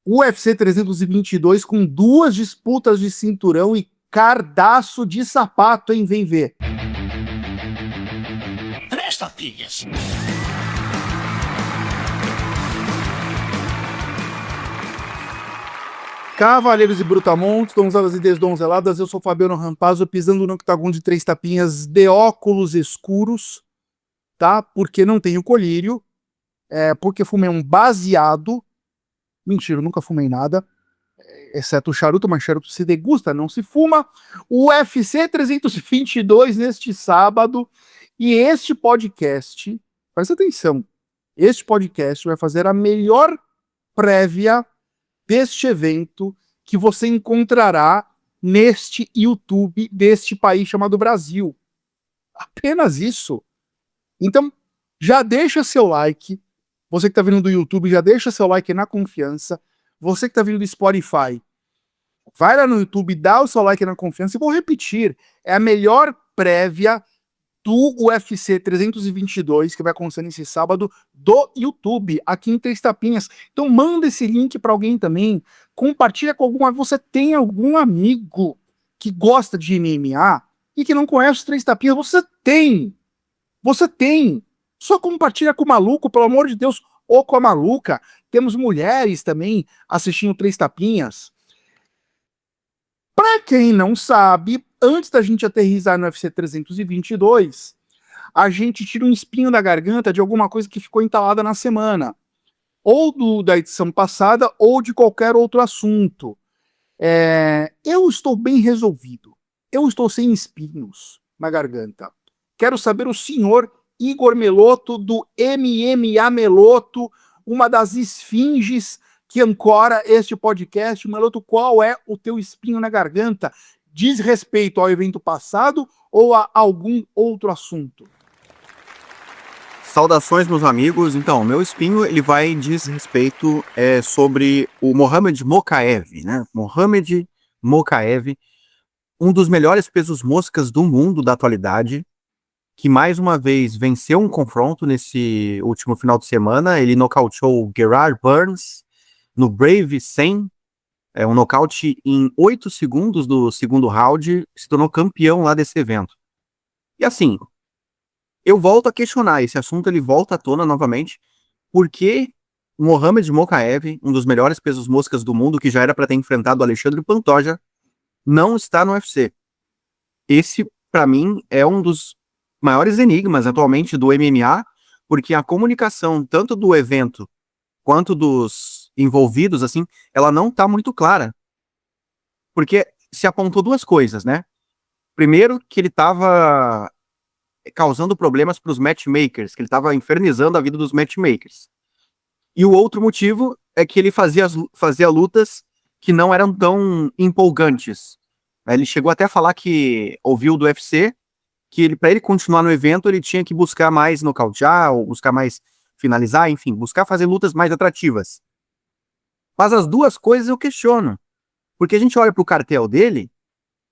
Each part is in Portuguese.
UFC 322 com 2 disputas de cinturão e cardaço de sapato, hein? Vem ver. 3 tapinhas. Cavaleiros e brutamontes, donzelas e desdonzeladas, eu sou Fabiano Rampazzo, pisando no octagon de 3 tapinhas de óculos escuros, tá? Porque não tenho colírio, porque fumei um baseado. Mentira, eu nunca fumei nada, exceto o charuto, mas charuto se degusta, não se fuma. O UFC 322 neste sábado, e este podcast, presta atenção, este podcast vai fazer a melhor prévia deste evento que você encontrará neste YouTube deste país chamado Brasil. Apenas isso. Então, já deixa seu like. Você que está vindo do YouTube, já deixa seu like na confiança. Você que está vindo do Spotify, vai lá no YouTube, dá o seu like na confiança. E vou repetir, é a melhor prévia do UFC 322, que vai acontecer nesse sábado, do YouTube, aqui em Três Tapinhas. Então manda esse link para alguém também, compartilha com algum. Você tem algum amigo que gosta de MMA e que não conhece os Três Tapinhas? Você tem, só compartilha com o maluco, pelo amor de Deus, ou com a maluca. Temos mulheres também assistindo Três Tapinhas. Para quem não sabe, antes da gente aterrissar no UFC 322, a gente tira um espinho da garganta de alguma coisa que ficou entalada na semana, ou da edição passada, ou de qualquer outro assunto. Eu estou bem resolvido. Eu estou sem espinhos na garganta. Quero saber o senhor Igor Meloto, do MMA Meloto, uma das esfinges que ancora este podcast. Meloto, qual é o teu espinho na garganta? Diz respeito ao evento passado ou a algum outro assunto? Saudações, meus amigos. Então, meu espinho ele vai diz respeito sobre o Mohamed Mokaev, né? Mohamed Mokaev, um dos melhores pesos moscas do mundo da atualidade, que mais uma vez venceu um confronto nesse último final de semana. Ele nocauteou o Gerard Burns no Brave 100, um nocaute em 8 segundos do segundo round, se tornou campeão lá desse evento. E assim, eu volto a questionar, esse assunto ele volta à tona novamente, porque o Mohamed Mokaev, um dos melhores pesos moscas do mundo, que já era para ter enfrentado o Alexandre Pantoja, não está no UFC. Esse, para mim, é um dos maiores enigmas atualmente do MMA, porque a comunicação, tanto do evento quanto dos envolvidos, assim, ela não tá muito clara. Porque se apontou duas coisas, né? Primeiro, que ele tava causando problemas para os matchmakers, que ele estava infernizando a vida dos matchmakers. E o outro motivo é que ele fazia lutas que não eram tão empolgantes. Ele chegou até a falar que ouviu do UFC que para ele continuar no evento ele tinha que buscar mais nocautear, ou buscar mais finalizar, enfim, buscar fazer lutas mais atrativas. Mas as duas coisas eu questiono, porque a gente olha para o cartel dele,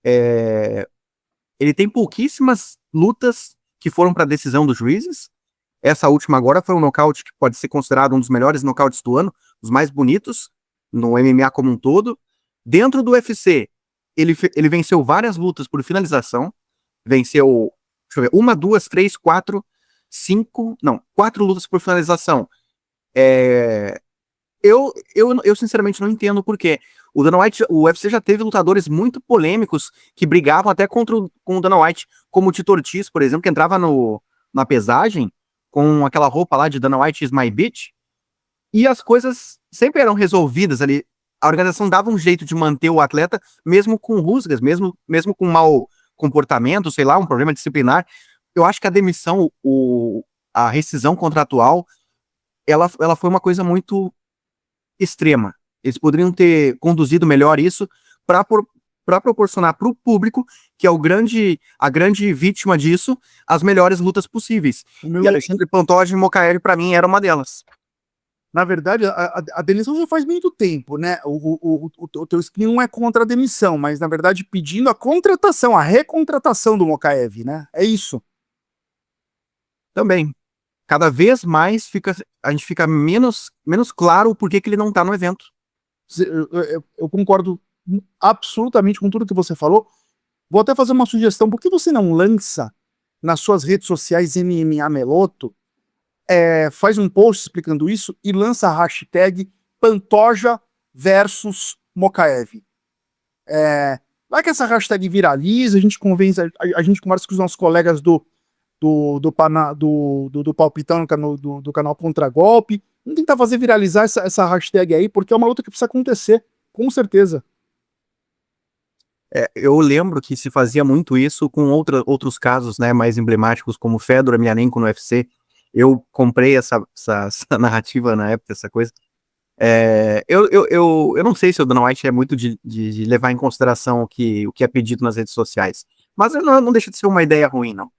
ele tem pouquíssimas lutas que foram para decisão dos juízes. Essa última agora foi um nocaute que pode ser considerado um dos melhores nocautes do ano, os mais bonitos no MMA como um todo. Dentro do UFC, ele venceu várias lutas por finalização, venceu, deixa eu ver, 1, 2, 3, 4, 5, não, 4 lutas por finalização. Eu sinceramente não entendo por quê. O Dana White, o UFC já teve lutadores muito polêmicos que brigavam até com o Dana White, como o Tito Ortiz, por exemplo, que entrava na pesagem com aquela roupa lá de Dana White is my bitch, e as coisas sempre eram resolvidas ali. A organização dava um jeito de manter o atleta, mesmo com rusgas, mesmo com mau comportamento, sei lá, um problema disciplinar. Eu acho que a demissão, a rescisão contratual, ela foi uma coisa muito extrema. Eles poderiam ter conduzido melhor isso para proporcionar para o público, que é a grande vítima disso, as melhores lutas possíveis. E Alexandre Pantoja e Mokaev, para mim, era uma delas. Na verdade, a demissão já faz muito tempo, né? O teu espinho não é contra a demissão, mas, na verdade, pedindo a contratação, a recontratação do Mokaev, né? É isso. Também. Cada vez mais a gente fica menos claro o porquê que ele não tá no evento. Eu concordo absolutamente com tudo que você falou. Vou até fazer uma sugestão. Por que você não lança nas suas redes sociais MMA Meloto, faz um post explicando isso e lança a hashtag Pantoja versus Mokaev. Vai que essa hashtag viraliza, a gente convence, a gente conversa com os nossos colegas do Palpitão do canal Contragolpe. Vamos tentar fazer viralizar essa hashtag aí, porque é uma luta que precisa acontecer, com certeza. Eu lembro que se fazia muito isso com outros casos, né, mais emblemáticos, como Fedor Emelianenko no UFC. Eu comprei essa narrativa na época, essa coisa. Eu não sei se o Dana White é muito de levar em consideração o que é pedido nas redes sociais, mas não deixa de ser uma ideia ruim, não.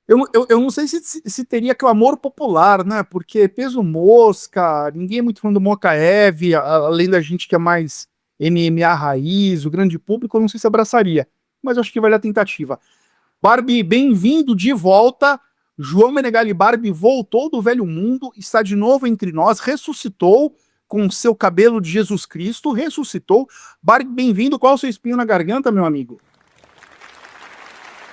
Eu não sei se teria clamor popular, né? Porque peso mosca, ninguém é muito fã do Mokaev, além da gente que é mais MMA raiz, o grande público, eu não sei se abraçaria. Mas eu acho que vale a tentativa. Barbie, bem-vindo de volta. João Menegali Barbie voltou do velho mundo, está de novo entre nós, ressuscitou com seu cabelo de Jesus Cristo, ressuscitou. Barbie, bem-vindo. Qual é o seu espinho na garganta, meu amigo?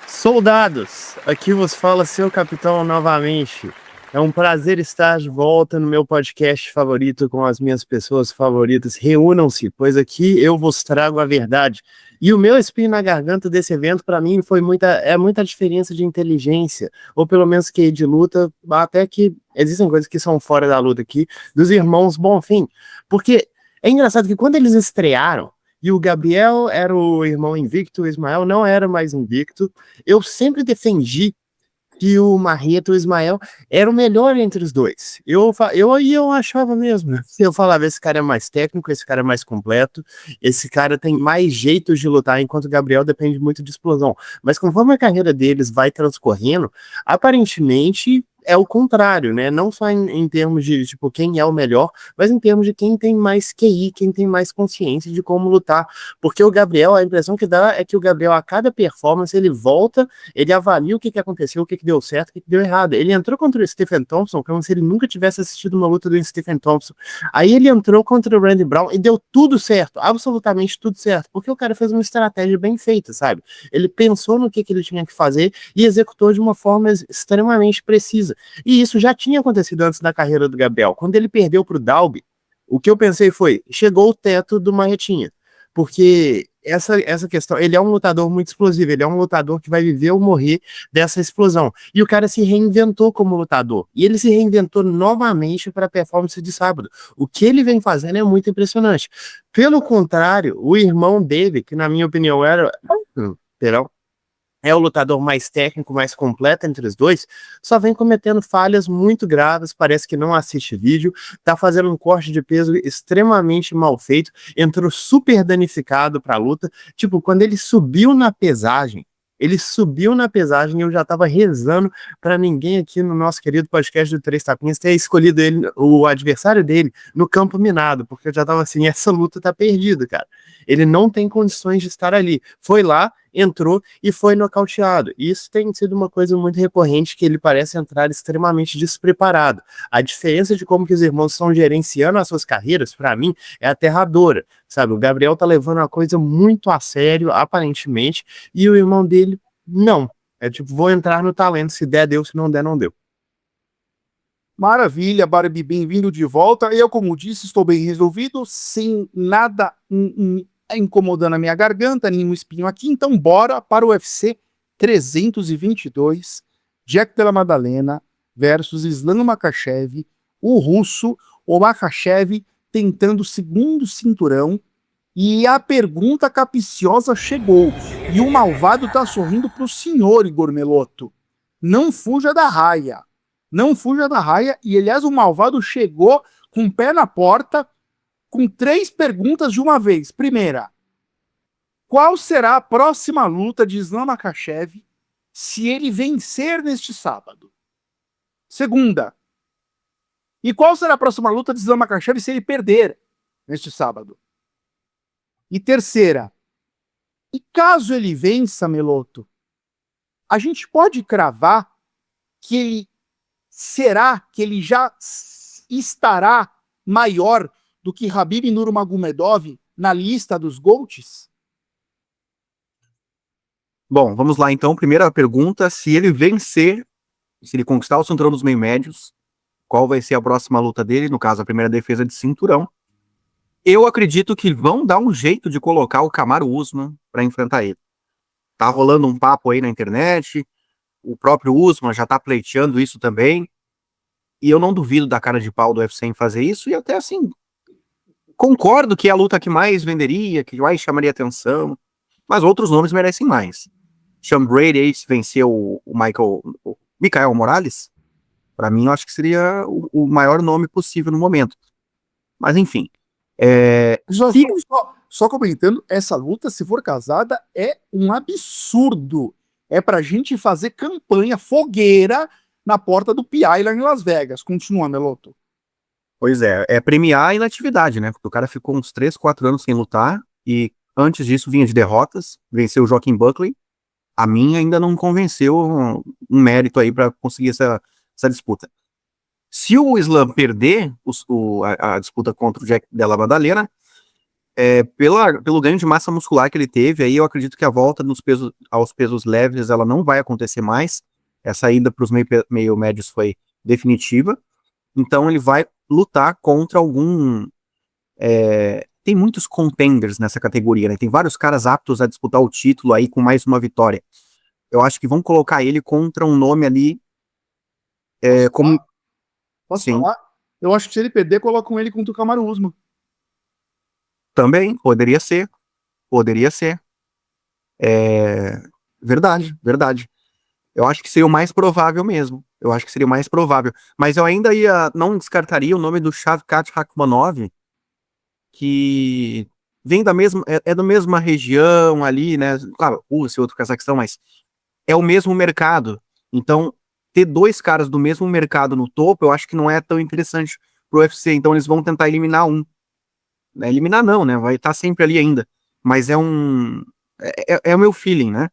Soldados, aqui vos fala seu capitão novamente. É um prazer estar de volta no meu podcast favorito com as minhas pessoas favoritas. Reúnam-se, pois aqui eu vos trago a verdade. E o meu espinho na garganta desse evento, para mim, foi muita diferença de inteligência, ou pelo menos que de luta, até que existem coisas que são fora da luta aqui, dos irmãos Bonfim. Porque é engraçado que quando eles estrearam, e o Gabriel era o irmão invicto, o Ismael não era mais invicto, eu sempre defendi que o Marreta e o Ismael era o melhor entre os dois. Eu achava mesmo. Eu falava, esse cara é mais técnico, esse cara é mais completo, esse cara tem mais jeitos de lutar, enquanto o Gabriel depende muito de explosão. Mas conforme a carreira deles vai transcorrendo, aparentemente é o contrário, né? Não só em termos de, tipo, quem é o melhor, mas em termos de quem tem mais QI, quem tem mais consciência de como lutar. Porque o Gabriel, a impressão que dá é que o Gabriel, a cada performance, ele volta, ele avalia o que aconteceu, o que deu certo, o que deu errado. Ele entrou contra o Stephen Thompson como se ele nunca tivesse assistido uma luta do Stephen Thompson. Aí ele entrou contra o Randy Brown e deu tudo certo, absolutamente tudo certo, porque o cara fez uma estratégia bem feita, sabe? Ele pensou no que ele tinha que fazer e executou de uma forma extremamente precisa. E isso já tinha acontecido antes da carreira do Gabriel. Quando ele perdeu para o Dalby, o que eu pensei foi, chegou o teto do Marretinha. Porque essa questão, ele é um lutador muito explosivo, ele é um lutador que vai viver ou morrer dessa explosão. E o cara se reinventou como lutador. E ele se reinventou novamente para a performance de sábado. O que ele vem fazendo é muito impressionante. Pelo contrário, o irmão dele, que na minha opinião era... Perdão, é o lutador mais técnico, mais completo entre os dois, só vem cometendo falhas muito graves, parece que não assiste vídeo, tá fazendo um corte de peso extremamente mal feito, entrou super danificado pra luta, tipo, quando ele subiu na pesagem e eu já tava rezando para ninguém aqui no nosso querido podcast do Três Tapinhas ter escolhido ele, o adversário dele, no campo minado, porque eu já tava assim, essa luta tá perdida, cara. Ele não tem condições de estar ali. Foi lá, entrou e foi nocauteado. Isso tem sido uma coisa muito recorrente, que ele parece entrar extremamente despreparado. A diferença de como que os irmãos estão gerenciando as suas carreiras, para mim, é aterradora, sabe? O Gabriel tá levando a coisa muito a sério, aparentemente, e o irmão dele, não. É tipo, vou entrar no talento, se der, deu, se não der, não deu. Maravilha, Barbie, bem-vindo de volta. Eu, como disse, estou bem resolvido, sem nada incomodando a minha garganta, nenhum espinho aqui. Então, bora para o UFC 322, Jack Della Maddalena versus Islam Makhachev, o russo, o Makhachev tentando o segundo cinturão. E a pergunta capiciosa chegou. E o malvado tá sorrindo pro senhor, Igor Meloto. Não fuja da raia. Não fuja da raia. E, aliás, o malvado chegou com o pé na porta, com 3 perguntas de uma vez. Primeira, qual será a próxima luta de Islam Makhachev se ele vencer neste sábado? Segunda, e qual será a próxima luta de Islam Makhachev se ele perder neste sábado? E terceira, e caso ele vença, Meloto, a gente pode cravar que ele já estará maior do que Khabib Nurmagomedov na lista dos GOATs? Bom, vamos lá então. Primeira pergunta: se ele vencer, se ele conquistar o cinturão dos meio-médios, qual vai ser a próxima luta dele? No caso, a primeira defesa de cinturão. Eu acredito que vão dar um jeito de colocar o Kamaru Usman para enfrentar ele. Tá rolando um papo aí na internet, o próprio Usman já tá pleiteando isso também, e eu não duvido da cara de pau do UFC em fazer isso, e até assim, concordo que é a luta que mais venderia, que mais chamaria atenção, mas outros nomes merecem mais. Sean Brady aí, se venceu o Michael Morales, para mim eu acho que seria o maior nome possível no momento. Mas enfim. Só comentando, essa luta, se for casada, é um absurdo. É pra gente fazer campanha, fogueira, na porta do PI lá em Las Vegas. Continua, Meloto. Pois é premiar a inatividade, né? Porque o cara ficou uns 3, 4 anos sem lutar, e antes disso vinha de derrotas, venceu o Joaquim Buckley. A mim ainda não convenceu um mérito aí para conseguir essa disputa. Se o Islam perder a disputa contra o Jack Della Maddalena, pelo ganho de massa muscular que ele teve, aí eu acredito que a volta aos pesos leves ela não vai acontecer mais. Essa ida para os meio médios foi definitiva. Então ele vai lutar contra algum... tem muitos contenders nessa categoria, né? Tem vários caras aptos a disputar o título aí com mais uma vitória. Eu acho que vão colocar ele contra um nome ali como... Posso falar? Eu acho que se ele perder, colocam ele contra o Kamaru Usman. Também, poderia ser. Verdade. Eu acho que seria o mais provável mesmo. Mas eu ainda não descartaria o nome do Shavkat Rakhmonov, que vem da mesma região ali, né? Claro, Rússia, outro Cazaquistão, mas é o mesmo mercado. Então, ter dois caras do mesmo mercado no topo, eu acho que não é tão interessante pro UFC. Então, eles vão tentar eliminar um. Eliminar não, né? Vai estar sempre ali ainda. Mas é o meu feeling, né?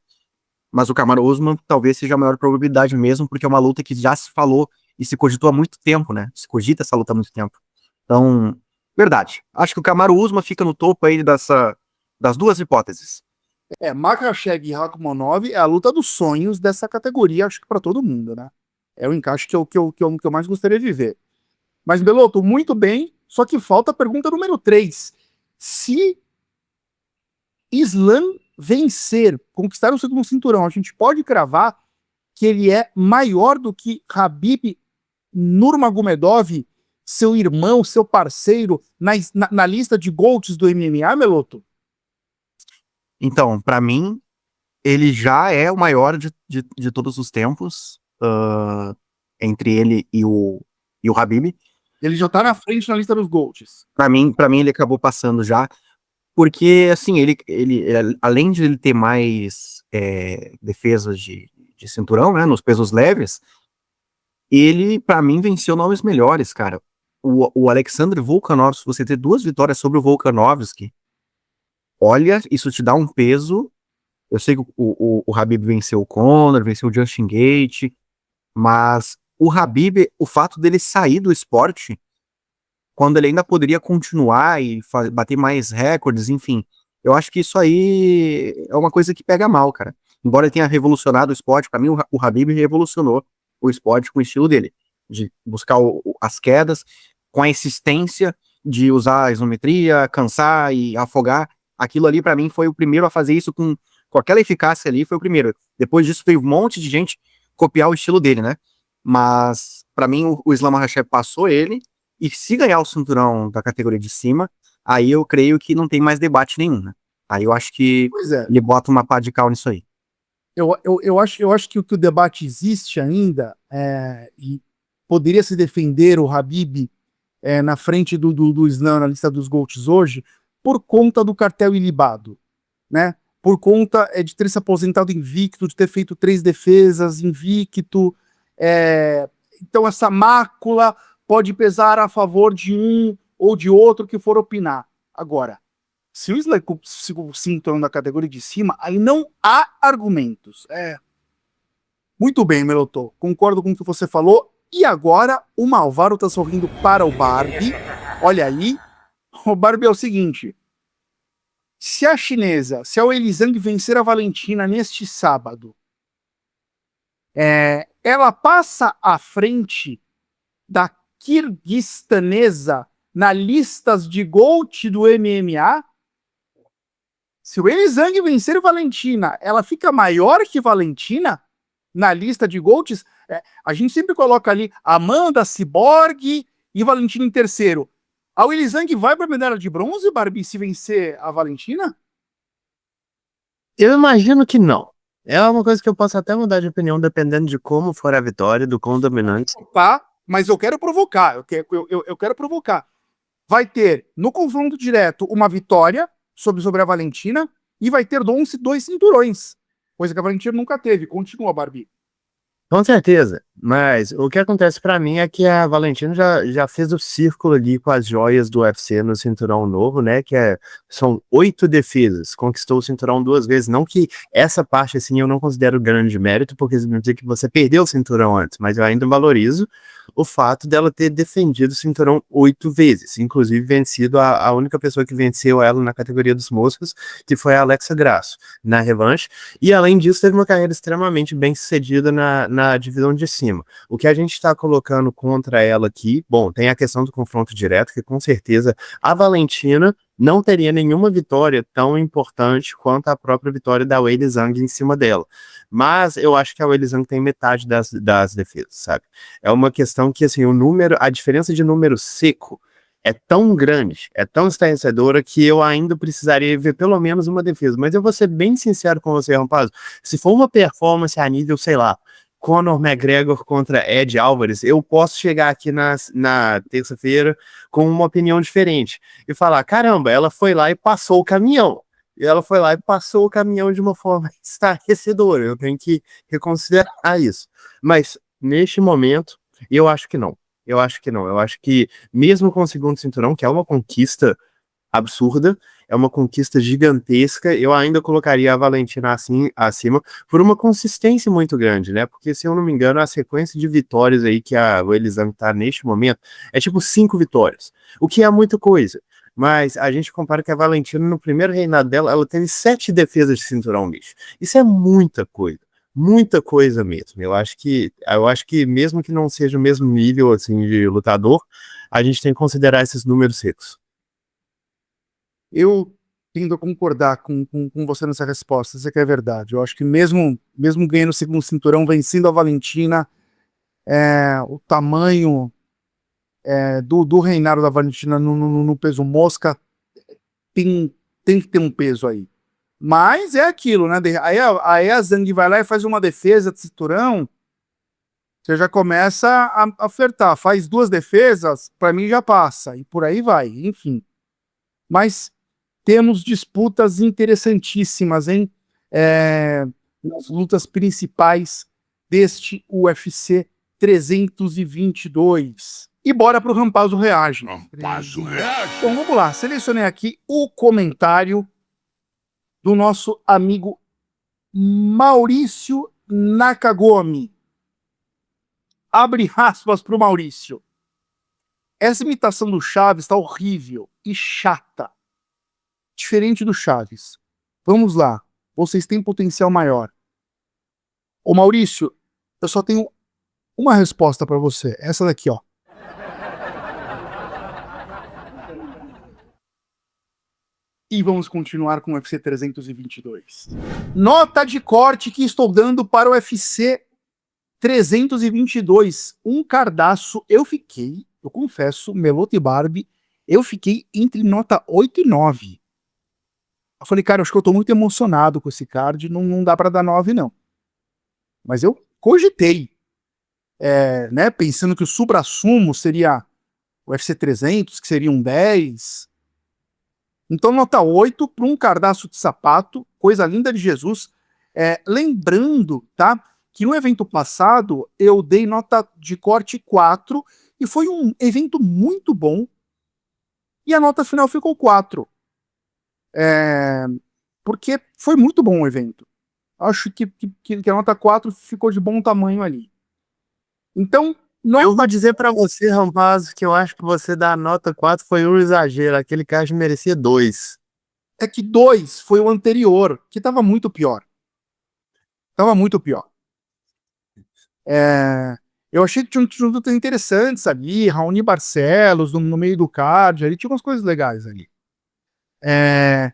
Mas o Kamaru Usman talvez seja a maior probabilidade mesmo, porque é uma luta que já se falou e se cogitou há muito tempo, né? Se cogita essa luta há muito tempo. Então, verdade. Acho que o Kamaru Usman fica no topo aí das duas hipóteses. Makhachev e Rakhmonov é a luta dos sonhos dessa categoria, acho que para todo mundo, né? É o encaixe que eu mais gostaria de ver. Mas, Beloto, muito bem, só que falta a pergunta número 3. Se Islam vencer, conquistar o segundo cinturão, a gente pode cravar que ele é maior do que Khabib Nurmagomedov, seu irmão, seu parceiro, na lista de GOATs do MMA, Meloto? Então, para mim, ele já é o maior de todos os tempos, entre ele e o Khabib. Ele já tá na frente na lista dos GOATs. Para mim ele acabou passando já, porque, assim, ele além de ele ter mais defesas de cinturão, né, nos pesos leves, ele, para mim, venceu nomes melhores, cara. O Alexander Volkanovski, você ter 2 vitórias sobre o Volkanovski, olha, isso te dá um peso. Eu sei que o Khabib venceu o Conor, venceu o Justin Gaethje, mas o Khabib, o fato dele sair do esporte, quando ele ainda poderia continuar e bater mais recordes, enfim, eu acho que isso aí é uma coisa que pega mal, cara. Embora ele tenha revolucionado o esporte, pra mim o Khabib revolucionou o esporte com o estilo dele, de buscar as quedas, com a insistência de usar a isometria, cansar e afogar. Aquilo ali, pra mim, foi o primeiro a fazer isso com aquela eficácia ali, foi o primeiro. Depois disso, veio um monte de gente copiar o estilo dele, né? Mas, pra mim, o Islam Makhachev passou ele, e se ganhar o cinturão da categoria de cima, aí eu creio que não tem mais debate nenhum, né? Aí eu acho que ele bota uma pá de cal nisso aí. Eu acho que o debate existe ainda, e poderia se defender o Khabib na frente do Islam na lista dos GOATs hoje, por conta do cartel ilibado, né? Por conta de ter se aposentado invicto, de ter feito 3 defesas invicto. Então essa mácula pode pesar a favor de um ou de outro que for opinar. Agora, se o Islam se cinturão da categoria de cima, aí não há argumentos. Muito bem, Meloto. Concordo com o que você falou. E agora o Malvaro tá sorrindo para o Barbie. Olha aí. O Barbie é o seguinte, se a chinesa, se a Weili Zhang vencer a Valentina neste sábado, ela passa à frente da quirguistanesa na listas de GOAT do MMA. Se o Weili Zhang vencer Valentina, ela fica maior que Valentina na lista de GOATs. A gente sempre coloca ali Amanda, Cyborg e Valentina em terceiro. A Weili Zhang vai para a medalha de bronze, Barbie, se vencer a Valentina? Eu imagino que não. É uma coisa que eu posso até mudar de opinião dependendo de como for a vitória, do quão dominante. Tá, mas eu quero provocar, eu quero provocar. Vai ter, no confronto direto, uma vitória sobre a Valentina e vai ter 2 cinturões, coisa que a Valentina nunca teve. Continua, Barbie. Com certeza, mas o que acontece pra mim é que a Valentina já fez o círculo ali com as joias do UFC no cinturão novo, né, são 8 defesas, conquistou o cinturão 2 vezes, não que essa parte, assim, eu não considero grande mérito, porque significa que você perdeu o cinturão antes, mas eu ainda valorizo o fato dela ter defendido o cinturão 8 vezes, inclusive vencido a única pessoa que venceu ela na categoria dos moscos, que foi a Alexa Grasso, na revanche, e além disso teve uma carreira extremamente bem sucedida na divisão de cima. O que a gente está colocando contra ela aqui, bom, tem a questão do confronto direto, que com certeza a Valentina não teria nenhuma vitória tão importante quanto a própria vitória da Weili Zhang em cima dela. Mas eu acho que a Weili Zhang tem metade das defesas, sabe? É uma questão que, assim, a diferença de número seco é tão grande, é tão estarrecedora que eu ainda precisaria ver pelo menos uma defesa. Mas eu vou ser bem sincero com você, Rampaz. Se for uma performance a nível, sei lá, Conor McGregor contra Ed Álvares, eu posso chegar aqui na terça-feira com uma opinião diferente e falar, caramba, ela foi lá e passou o caminhão. E ela foi lá e passou o caminhão de uma forma estarrecedora. Eu tenho que reconsiderar isso. Mas, neste momento, eu acho que não. Eu acho que não. Eu acho que, mesmo com o segundo cinturão, que é uma conquista absurda, é uma conquista gigantesca, eu ainda colocaria a Valentina assim, acima, por uma consistência muito grande, né? Porque, se eu não me engano, a sequência de vitórias aí que a Weili Zhang tá neste momento é tipo 5 vitórias, o que é muita coisa. Mas a gente compara que a Valentina, no primeiro reinado dela, ela teve 7 defesas de cinturão, bicho. Isso é muita coisa. Muita coisa mesmo. Eu acho que mesmo que não seja o mesmo nível assim de lutador, a gente tem que considerar esses números secos. Eu tendo a concordar com você nessa resposta, isso é que é verdade. Eu acho que mesmo ganhando o segundo cinturão, vencendo a Valentina, o tamanho do reinado da Valentina no peso mosca tem que ter um peso aí. Mas é aquilo, né? Aí a Zhang vai lá e faz uma defesa de cinturão, você já começa a ofertar. Faz 2 defesas, para mim já passa. E por aí vai, enfim. Mas temos disputas interessantíssimas, hein? Nas lutas principais deste UFC 322. E bora pro Rampazo Reage. Rampazo Reage. Bom, vamos lá. Selecionei aqui o comentário do nosso amigo Maurício Nakagami. Abre aspas pro Maurício. Essa imitação do Chaves tá horrível e chata. Diferente do Chaves. Vamos lá. Vocês têm potencial maior. Ô Maurício, eu só tenho uma resposta pra você. Essa daqui, ó. E vamos continuar com o UFC 322. Nota de corte que estou dando para o UFC 322. Um cardaço. Eu confesso, Meloto e Barbie, eu fiquei entre nota 8 e 9. Eu falei, cara, acho que eu tô muito emocionado com esse card, não dá pra dar 9, não. Mas eu cogitei, né, pensando que o suprassumo seria o UFC 300, que seria um 10. Então, nota 8 para um cardaço de sapato, coisa linda de Jesus. Lembrando, tá, que no evento passado eu dei nota de corte 4 e foi um evento muito bom. E a nota final ficou 4. Porque foi muito bom o evento. Acho que a nota 4 ficou de bom tamanho ali. Então, Eu vou dizer pra você, Rampazzo, que eu acho que você dá a nota 4 foi um exagero. Aquele card merecia 2. É que 2 foi o anterior, que tava muito pior. Tava muito pior. É, eu achei que tinha lutas interessantes ali, Raoni Barcelos no meio do card, ali tinha umas coisas legais ali. É,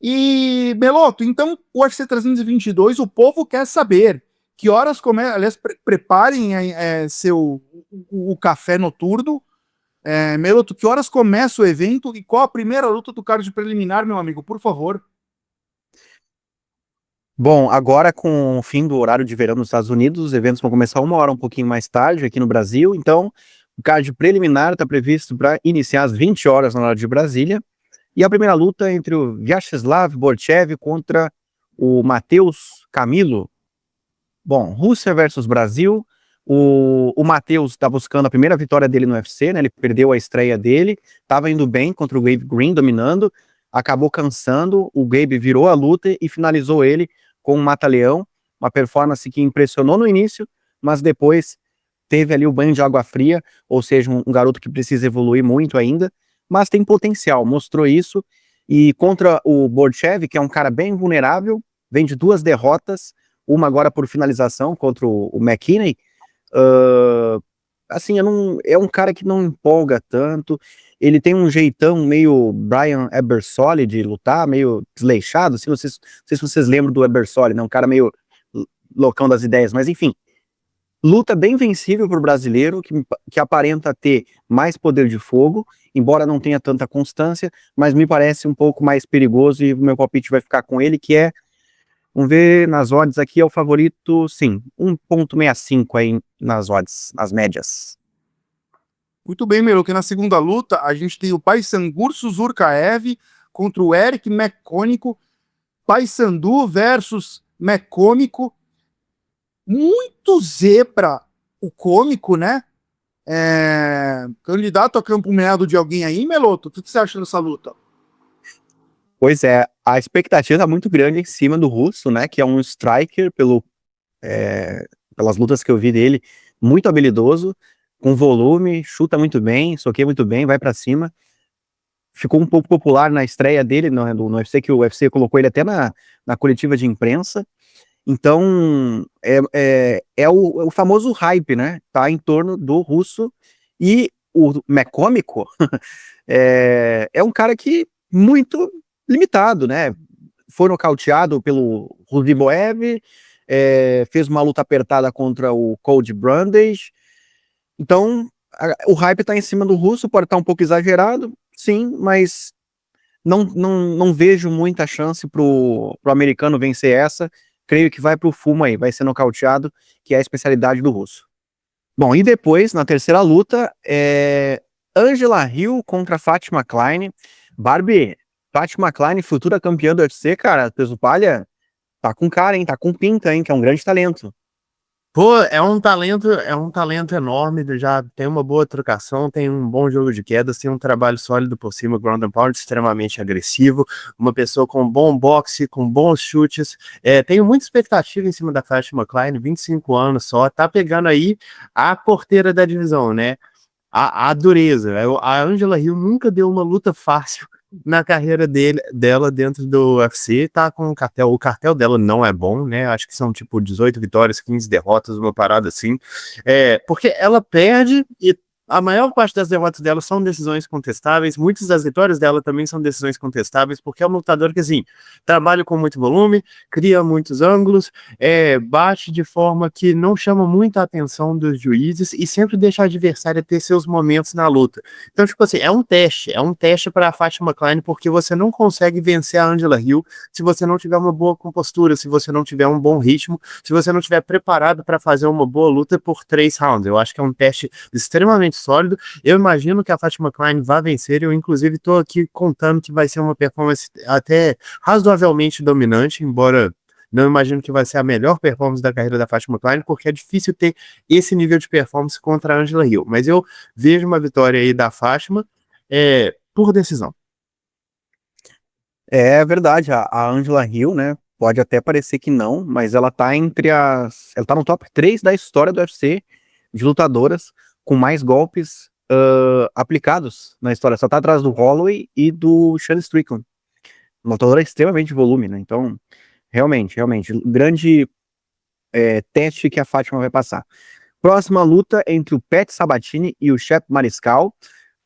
e, Beloto, então, o UFC 322, o povo quer saber que horas começa. Aliás, preparem o café noturno. Meloto, que horas começa o evento e qual a primeira luta do card preliminar, meu amigo, por favor? Bom, agora com o fim do horário de verão nos Estados Unidos, os eventos vão começar uma hora um pouquinho mais tarde aqui no Brasil, então o card preliminar está previsto para iniciar às 20 horas na hora de Brasília, e a primeira luta é entre o Vyacheslav Borchev contra o Matheus Camilo. Bom, Rússia versus Brasil, o Matheus está buscando a primeira vitória dele no UFC, né? Ele perdeu a estreia dele, estava indo bem contra o Gabe Green, dominando, acabou cansando, o Gabe virou a luta e finalizou ele com um mata-leão, uma performance que impressionou no início, mas depois teve ali o banho de água fria, ou seja, um garoto que precisa evoluir muito ainda, mas tem potencial, mostrou isso, e contra o Borchev, que é um cara bem vulnerável, vem de 2 derrotas, uma agora por finalização contra o McKinney, assim, é um cara que não empolga tanto, ele tem um jeitão meio Brian Ebersole de lutar, meio desleixado, assim, não sei se vocês lembram do Ebersole, né, um cara meio loucão das ideias, mas enfim, luta bem vencível para o brasileiro, que aparenta ter mais poder de fogo, embora não tenha tanta constância, mas me parece um pouco mais perigoso e o meu palpite vai ficar com ele, que é, vamos ver, nas odds aqui é o favorito, sim, 1,65 aí nas odds, nas médias. Muito bem, Melo, que na segunda luta a gente tem o Paysangur Suzurkaev contra o Eric McCônico. Paysandu versus McCômico. Muito zebra o cômico, né? Candidato a campo meado de alguém aí, Meloto? O que você acha dessa luta? Pois é, a expectativa tá muito grande em cima do russo, né, que é um striker pelas lutas que eu vi dele, muito habilidoso, com volume, chuta muito bem, soqueia muito bem, vai pra cima. Ficou um pouco popular na estreia dele no UFC, que o UFC colocou ele até na coletiva de imprensa. Então, é o famoso hype, né? Tá em torno do russo. E o McCômico é um cara que muito limitado, né? Foi nocauteado pelo Ruziboev, fez uma luta apertada contra o Cody Brundage. Então, o hype tá em cima do russo, pode estar um pouco exagerado, sim, mas não vejo muita chance pro americano vencer essa. Creio que vai pro fumo aí, vai ser nocauteado, que é a especialidade do russo. Bom, e depois, na terceira luta, Angela Hill contra Fatima Klein. Barbie, Fatima Klein, futura campeã do UFC, cara, peso palha, tá com cara, hein, tá com pinta, hein, que é um grande talento. Pô, é um talento enorme, já tem uma boa trocação, tem um bom jogo de quedas, tem um trabalho sólido por cima, ground and pound extremamente agressivo, uma pessoa com bom boxe, com bons chutes, tenho muita expectativa em cima da Fatima Klein, 25 anos só, tá pegando aí a porteira da divisão, né? A dureza. A Angela Hill nunca deu uma luta fácil na carreira dela dentro do UFC, tá com o cartel dela não é bom, né, acho que são tipo 18 vitórias, 15 derrotas, uma parada assim, porque ela perde e a maior parte das derrotas dela são decisões contestáveis, muitas das vitórias dela também são decisões contestáveis, porque é um lutador que, assim, trabalha com muito volume, cria muitos ângulos, bate de forma que não chama muita atenção dos juízes e sempre deixa a adversária ter seus momentos na luta. Então, tipo assim, é um teste para a Fatima Klein, porque você não consegue vencer a Angela Hill se você não tiver uma boa compostura, se você não tiver um bom ritmo, se você não estiver preparado para fazer uma boa luta por 3 rounds. Eu acho que é um teste extremamente sólido. Eu imagino que a Fatima Klein vai vencer. Eu, inclusive, estou aqui contando que vai ser uma performance até razoavelmente dominante, embora não imagino que vai ser a melhor performance da carreira da Fatima Klein, porque é difícil ter esse nível de performance contra a Angela Hill. Mas eu vejo uma vitória aí da Fatima por decisão. É verdade, a Angela Hill, né, pode até parecer que não, mas ela tá ela tá no top 3 da história do UFC, de lutadoras com mais golpes aplicados na história. Só tá atrás do Holloway e do Sean Strickland. Uma lutadora extremamente de volume, né? Então, realmente, grande teste que a Fátima vai passar. Próxima luta entre o Pat Sabatini e o Shep Mariscal.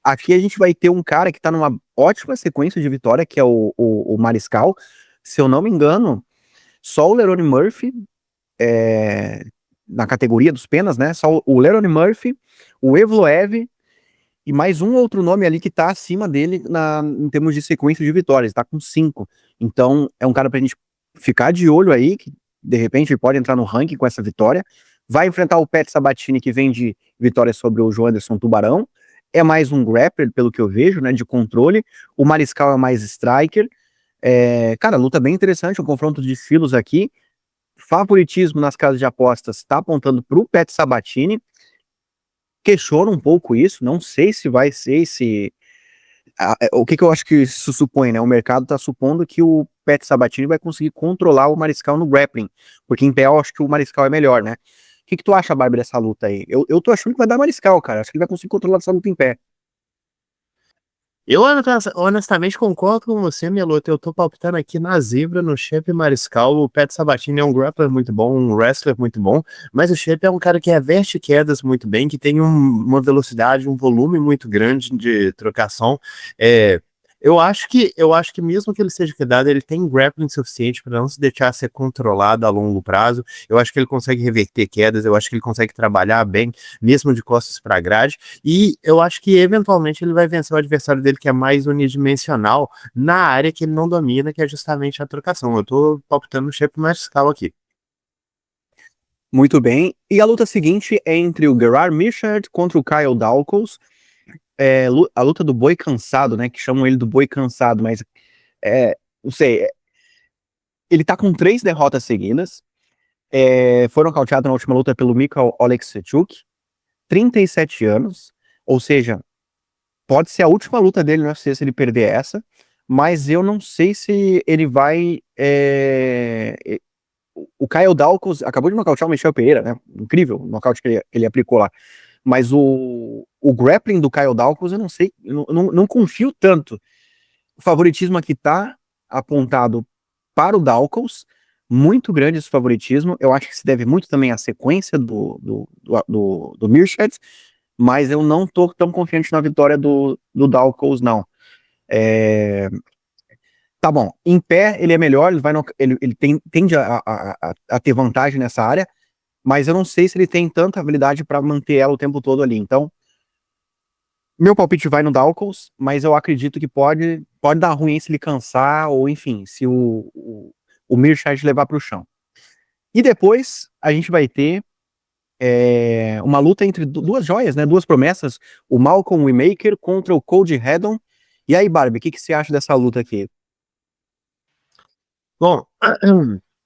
Aqui a gente vai ter um cara que tá numa ótima sequência de vitória, que é o Mariscal. Se eu não me engano, só o Lerone Murphy, na categoria dos penas, né? Só o Lerone Murphy, o Evloev e mais um outro nome ali que tá acima dele em termos de sequência de vitórias, tá com 5. Então, é um cara pra gente ficar de olho aí, que de repente pode entrar no ranking com essa vitória. Vai enfrentar o Pat Sabatini, que vem de vitória sobre o João Anderson Tubarão. É mais um grappler, pelo que eu vejo, né, de controle. O Mariscal é mais striker. Cara, luta bem interessante, um confronto de estilos aqui. Favoritismo nas casas de apostas tá apontando pro Pat Sabatini. Questiono um pouco isso, não sei se vai ser o que eu acho que isso supõe, né? O mercado tá supondo que o Pat Sabatini vai conseguir controlar o Mariscal no grappling, porque em pé eu acho que o Mariscal é melhor, né? O que tu acha, Bárbara, dessa luta aí? Eu tô achando que vai dar Mariscal, cara. Acho que ele vai conseguir controlar essa luta em pé. Eu honestamente concordo com você, minha luta. Eu tô palpitando aqui na zebra, no Shep Mariscal. O Pat Sabatini é um grappler muito bom, um wrestler muito bom, mas o Shep é um cara que reverte quedas muito bem, que tem uma velocidade, um volume muito grande de trocação. Eu acho que mesmo que ele seja quedado, ele tem grappling suficiente para não se deixar ser controlado a longo prazo. Eu acho que ele consegue reverter quedas, eu acho que ele consegue trabalhar bem, mesmo de costas para a grade, e eu acho que eventualmente ele vai vencer o adversário dele, que é mais unidimensional, na área que ele não domina, que é justamente a trocação. Eu tô palpitando no Shep Mariscal aqui. Muito bem. E a luta seguinte é entre o Gerard Michard contra o Kyle Dawkins. A luta do boi cansado, né? Que chamam ele do boi cansado, mas não sei. Ele tá com 3 derrotas seguidas. Foi nocauteado na última luta pelo Mikhail Oleksiejczuk, 37 anos. Ou seja, pode ser a última luta dele no UFC se ele perder essa, mas eu não sei se ele vai. O Kyle Dawkins acabou de nocautear o Michel Pereira, né? Incrível o nocaute que ele aplicou lá. Mas o grappling do Kyle Dawkins, eu não sei, eu não confio tanto. O favoritismo aqui tá apontado para o Dawkins, muito grande esse favoritismo. Eu acho que se deve muito também à sequência do Mirsad, mas eu não tô tão confiante na vitória do Dawkins, não. Tá bom, em pé ele é melhor, ele tende a ter vantagem nessa área, mas eu não sei se ele tem tanta habilidade para manter ela o tempo todo ali. Então, meu palpite vai no Dawkins, mas eu acredito que pode dar ruim se ele cansar, ou enfim, se o Mirsad levar para o chão. E depois a gente vai ter uma luta entre duas joias, né? Duas promessas, o Malcolm Whitaker contra o Cody Haddon. E aí, Barbie, o que você acha dessa luta aqui? Bom,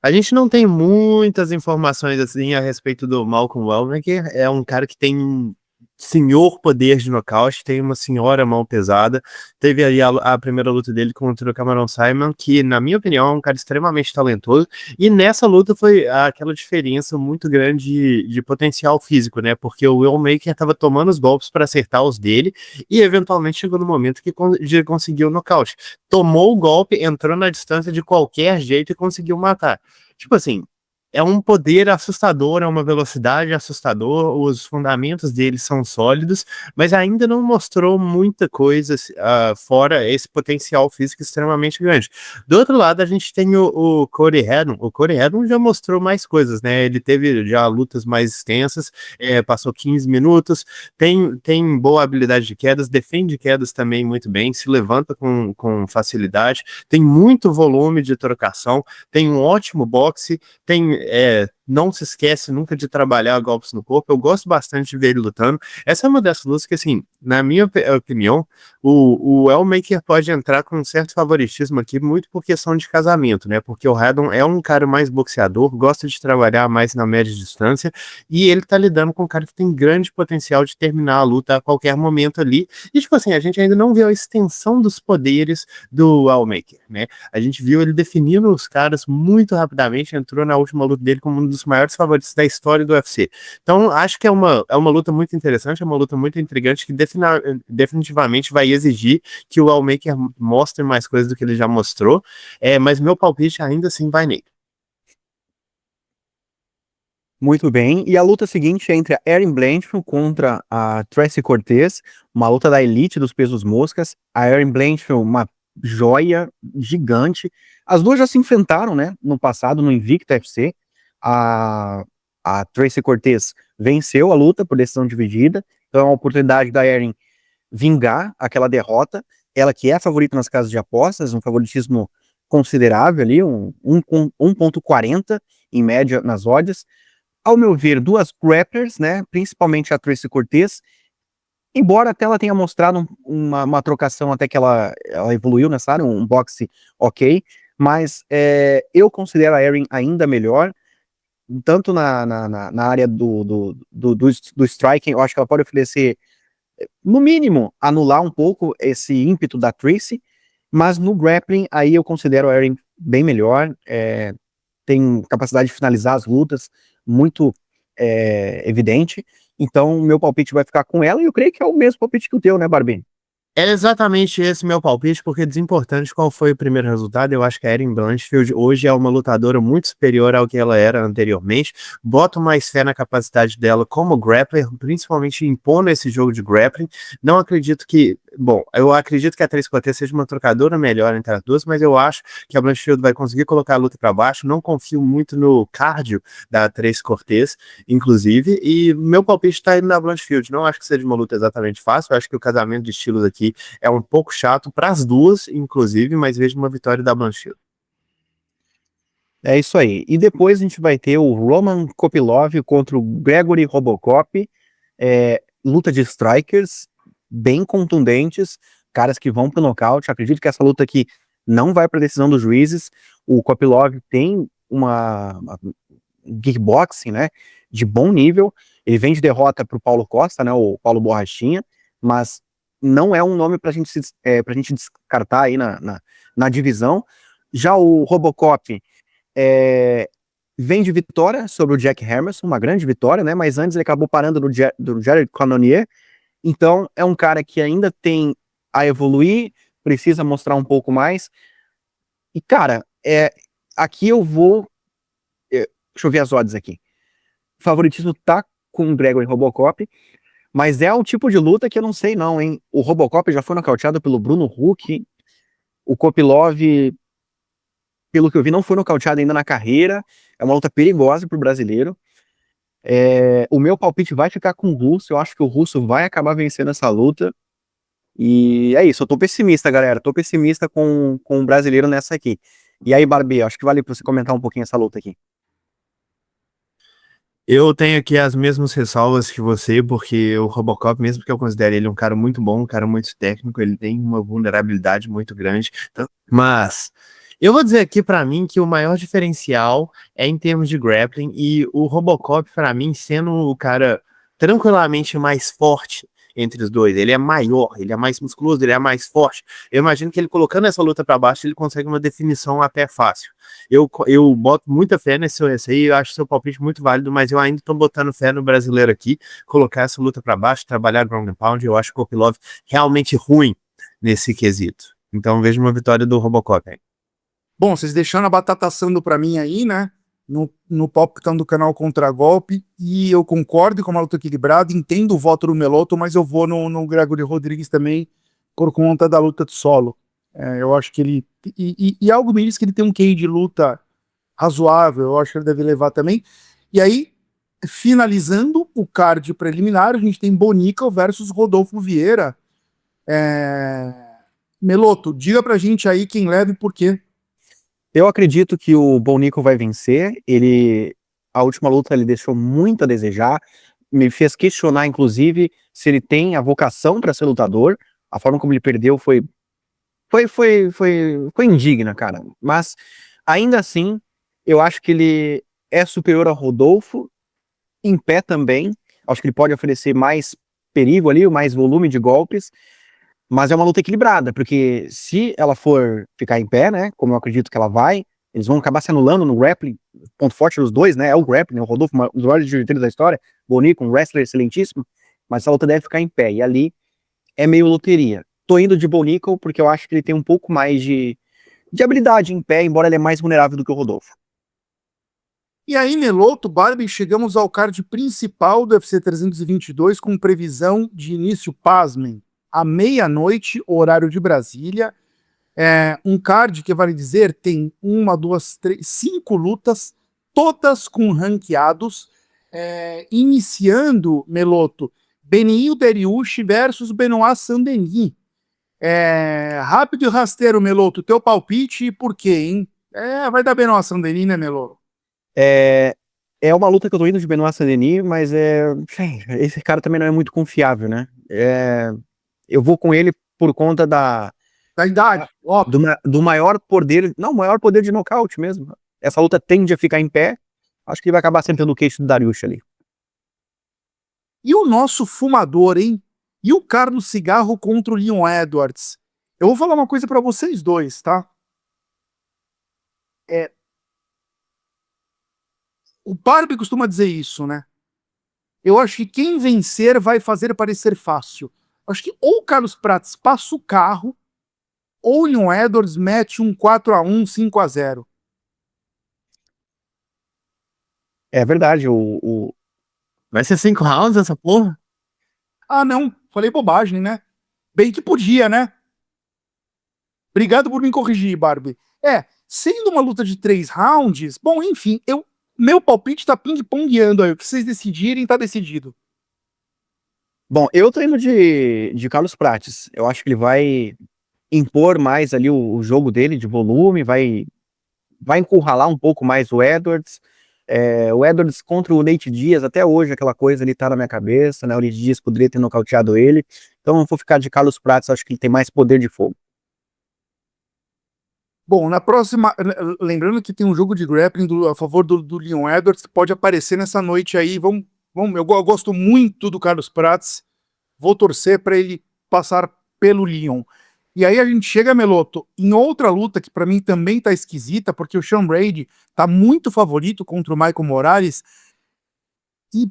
a gente não tem muitas informações assim a respeito do Malcolm Whitaker. É um cara que tem um senhor poder de nocaute, tem uma senhora mão pesada. Teve ali a primeira luta dele contra o Cameron Simon, que na minha opinião é um cara extremamente talentoso, e nessa luta foi aquela diferença muito grande de potencial físico, né? Porque o Will Maker estava tomando os golpes para acertar os dele, e eventualmente chegou no momento que conseguiu o nocaute. Tomou o golpe, entrou na distância de qualquer jeito e conseguiu matar. Tipo assim, é um poder assustador, é uma velocidade assustadora, os fundamentos dele são sólidos, mas ainda não mostrou muita coisa fora esse potencial físico extremamente grande. Do outro lado, a gente tem o Cody Haddon. O Cody Haddon já mostrou mais coisas, né? Ele teve já lutas mais extensas, passou 15 minutos, tem boa habilidade de quedas, defende quedas também muito bem, se levanta com facilidade, tem muito volume de trocação, tem um ótimo boxe, não se esquece nunca de trabalhar golpes no corpo. Eu gosto bastante de ver ele lutando. Essa é uma dessas lutas que, assim, na minha opinião, o Elmaker pode entrar com um certo favoritismo aqui, muito por questão de casamento, né? Porque o Haddon é um cara mais boxeador, gosta de trabalhar mais na média distância, e ele tá lidando com um cara que tem grande potencial de terminar a luta a qualquer momento ali. E, tipo assim, a gente ainda não viu a extensão dos poderes do Elmaker, né? A gente viu ele definindo os caras muito rapidamente, entrou na última luta dele como um dos dos maiores favoritos da história do UFC. Então, acho que é uma luta muito interessante, é uma luta muito intrigante que definitivamente vai exigir que o Allmaker mostre mais coisas do que ele já mostrou, mas meu palpite ainda assim vai nele. Muito bem. E a luta seguinte é entre a Erin Blanchfield contra a Tracy Cortez, uma luta da elite dos pesos moscas. A Erin Blanchfield, uma joia gigante. As duas já se enfrentaram, né, no passado, no Invicta FC. A Tracy Cortez venceu a luta por decisão dividida. Então é uma oportunidade da Erin vingar aquela derrota. Ela que é a favorita nas casas de apostas, um favoritismo considerável ali, 1,40 em média nas odds. Ao meu ver, duas grapplers, né, principalmente a Tracy Cortez, embora até ela tenha mostrado uma trocação até que ela evoluiu nessa área, um boxe ok, mas eu considero a Erin ainda melhor, tanto na área do striking. Eu acho que ela pode oferecer, no mínimo, anular um pouco esse ímpeto da Tracy, mas no grappling, aí eu considero a Erin bem melhor, tem capacidade de finalizar as lutas muito evidente, então meu palpite vai ficar com ela, e eu creio que é o mesmo palpite que o teu, né, Barbini? É exatamente esse meu palpite, porque desimportante qual foi o primeiro resultado, eu acho que a Erin Blanchfield hoje é uma lutadora muito superior ao que ela era anteriormente. Boto mais fé na capacidade dela como grappler, principalmente impondo esse jogo de grappling. Não acredito que, bom, eu acredito que a Tracy Cortez seja uma trocadora melhor entre as duas, mas eu acho que a Blanchfield vai conseguir colocar a luta para baixo. Não confio muito no cardio da Tracy Cortez, inclusive, e meu palpite tá indo na Blanchfield. Não acho que seja uma luta exatamente fácil, eu acho que o casamento de estilos aqui é um pouco chato para as duas, inclusive, mas vejo uma vitória da Blanchfield. É isso aí. E depois a gente vai ter o Roman Kopylov contra o Gregory Robocop, luta de strikers bem contundentes, caras que vão pro nocaute. Acredito que essa luta aqui não vai para decisão dos juízes. O Kopylov tem uma kickboxing, né, de bom nível. Ele vem de derrota pro Paulo Costa, né, o Paulo Borrachinha, mas não é um nome pra gente descartar aí na divisão. Já o Robocop vem de vitória sobre o Jack Hermanson, uma grande vitória, né, mas antes ele acabou parando do Jared Cannonier. Então é um cara que ainda tem a evoluir, precisa mostrar um pouco mais. E cara, aqui eu vou, deixa eu ver as odds aqui. O favoritismo tá com o Gregory Robocop, mas é um tipo de luta que eu não sei não, hein? O Robocop já foi nocauteado pelo Bruno Huck, o Kopylov, pelo que eu vi, não foi nocauteado ainda na carreira. É uma luta perigosa pro brasileiro. O meu palpite vai ficar com o Russo, eu acho que o Russo vai acabar vencendo essa luta. E é isso, eu tô pessimista, galera. Tô pessimista com o brasileiro nessa aqui. E aí, Barbie, acho que vale pra você comentar um pouquinho essa luta aqui. Eu tenho aqui as mesmas ressalvas que você, porque o Robocop, mesmo que eu considere ele um cara muito bom, um cara muito técnico, ele tem uma vulnerabilidade muito grande. Mas eu vou dizer aqui pra mim que o maior diferencial é em termos de grappling, e o Robocop, pra mim, sendo o cara tranquilamente mais forte entre os dois, ele é maior, ele é mais musculoso, ele é mais forte. Eu imagino que ele colocando essa luta pra baixo, ele consegue uma definição até fácil. Eu boto muita fé nesse aí, eu acho seu palpite muito válido, mas eu ainda tô botando fé no brasileiro aqui, colocar essa luta pra baixo, trabalhar ground and pound. Eu acho o Kopylov realmente ruim nesse quesito. Então vejo uma vitória do Robocop aí. Bom, vocês deixando a batata assando pra mim aí, né? No palpitão do canal Contragolpe, e eu concordo com uma luta equilibrada, entendo o voto do Meloto, mas eu vou no Gregory Rodrigues também, por conta da luta de solo. Eu acho que ele. E algo me diz que ele tem um QI de luta razoável, eu acho que ele deve levar também. E aí, finalizando o card preliminar, a gente tem Bonica versus Rodolfo Vieira. Meloto, diga pra gente aí quem leva e por quê. Eu acredito que o Bonico vai vencer. A última luta ele deixou muito a desejar, me fez questionar, inclusive, se ele tem a vocação para ser lutador. A forma como ele perdeu foi indigna, cara. Mas ainda assim, eu acho que ele é superior ao Rodolfo, em pé também. Acho que ele pode oferecer mais perigo ali, mais volume de golpes. Mas é uma luta equilibrada, porque se ela for ficar em pé, né, como eu acredito que ela vai, eles vão acabar se anulando no grappling, ponto forte dos dois, né? É o grappling, o Rodolfo, um dos maiores jiu-jiteiros da história, Bonico, um wrestler excelentíssimo, mas essa luta deve ficar em pé, e ali é meio loteria. Tô indo de Bonico porque eu acho que ele tem um pouco mais de habilidade em pé, embora ele é mais vulnerável do que o Rodolfo. E aí, Meloto, Barbie, chegamos ao card principal do UFC 322 com previsão de início, pasmem, à meia-noite, horário de Brasília. Um card que, vale dizer, tem 1, 2, 3, 5 lutas, todas com ranqueados, iniciando, Meloto, Beneil Dariush versus Benoit Saint-Denis. Rápido e rasteiro, Meloto, teu palpite e por quê, hein? Vai dar Benoit Saint-Denis, né, Meloto? É uma luta que eu tô indo de Benoit Saint-Denis, mas esse cara também não é muito confiável, né? Eu vou com ele por conta Da idade, óbvio. do maior poder, não, maior poder de nocaute mesmo. Essa luta tende a ficar em pé, acho que ele vai acabar sentando o queixo do Dariush ali. E o nosso fumador, hein? E o Carlos Cigarro contra o Leon Edwards? Eu vou falar uma coisa pra vocês dois, tá? O Barbie costuma dizer isso, né? Eu acho que quem vencer vai fazer parecer fácil. Acho que ou o Carlos Prates passa o carro, ou o Leon Edwards mete um 4-1, 5-0. É verdade, Vai ser 5 rounds essa porra? Ah, não, falei bobagem, né? Bem que podia, né? Obrigado por me corrigir, Barbie. Sendo uma luta de 3 rounds, bom, enfim, meu palpite tá ping-pongueando aí. O que vocês decidirem, tá decidido. Bom, eu tô indo de Carlos Prates. Eu acho que ele vai impor mais ali o jogo dele de volume, vai encurralar um pouco mais o Edwards. O Edwards contra o Nate Diaz, até hoje aquela coisa ali tá na minha cabeça, né? O Nate Diaz poderia ter nocauteado ele. Então eu vou ficar de Carlos Prates, acho que ele tem mais poder de fogo. Bom, na próxima, lembrando que tem um jogo de grappling a favor do Leon Edwards, que pode aparecer nessa noite aí. Eu gosto muito do Carlos Prates, vou torcer para ele passar pelo Leon. E aí a gente chega, Meloto, em outra luta que para mim também tá esquisita, porque o Sean Brady tá muito favorito contra o Michael Morales. E,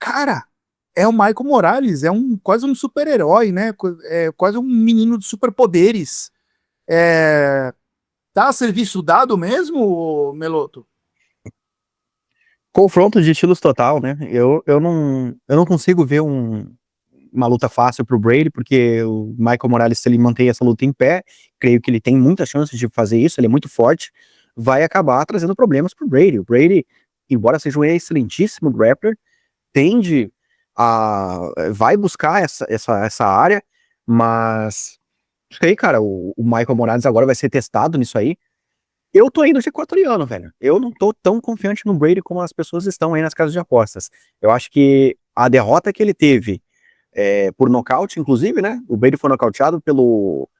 cara, é o Michael Morales, quase um super-herói, né? É quase um menino de superpoderes. Tá a serviço dado mesmo, Meloto? Confronto de estilos total, né? Eu não consigo ver uma luta fácil pro Brady, porque o Michael Morales, se ele mantém essa luta em pé, creio que ele tem muita chance de fazer isso, ele é muito forte, vai acabar trazendo problemas pro Brady. O Brady, embora seja um excelentíssimo grappler, vai buscar essa área, mas sei, cara, o Michael Morales agora vai ser testado nisso aí. Eu tô indo de equatoriano, velho. Eu não tô tão confiante no Brady como as pessoas estão aí nas casas de apostas. Eu acho que a derrota que ele teve por nocaute, inclusive, né? O Brady foi nocauteado pelo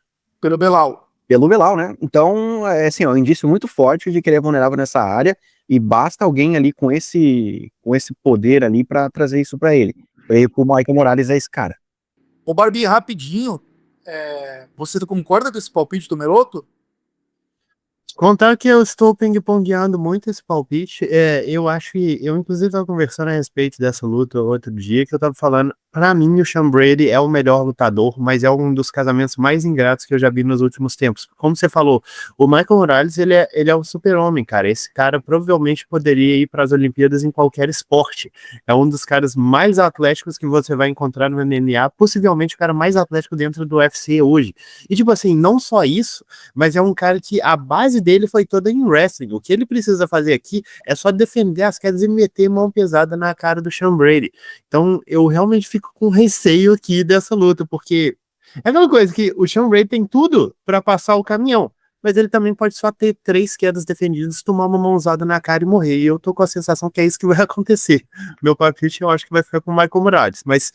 Belal. Belal, né? Então, assim, é um indício muito forte de que ele é vulnerável nessa área e basta alguém ali com esse poder ali pra trazer isso pra ele. E o Michael Morales é esse cara. Ô, Barbie, rapidinho, você concorda com esse palpite do Meloto? Contar que eu estou ping-pongueando muito esse palpite, eu acho que, eu inclusive estava conversando a respeito dessa luta outro dia, que eu tava falando, pra mim o Sean Brady é o melhor lutador, mas é um dos casamentos mais ingratos que eu já vi nos últimos tempos. Como você falou, o Michael Morales, ele é um super-homem, cara, esse cara provavelmente poderia ir para as Olimpíadas em qualquer esporte, é um dos caras mais atléticos que você vai encontrar no MMA, possivelmente o cara mais atlético dentro do UFC hoje. E tipo assim, não só isso, mas é um cara que a base dele foi toda em wrestling. O que ele precisa fazer aqui é só defender as quedas e meter mão pesada na cara do Sean Brady. Então eu realmente fico com receio aqui dessa luta, porque é aquela coisa que o Sean Brady tem tudo para passar o caminhão, mas ele também pode só ter 3 quedas defendidas, tomar uma mãozada na cara e morrer. E eu tô com a sensação que é isso que vai acontecer. Meu palpite eu acho que vai ficar com o Michael Morales, mas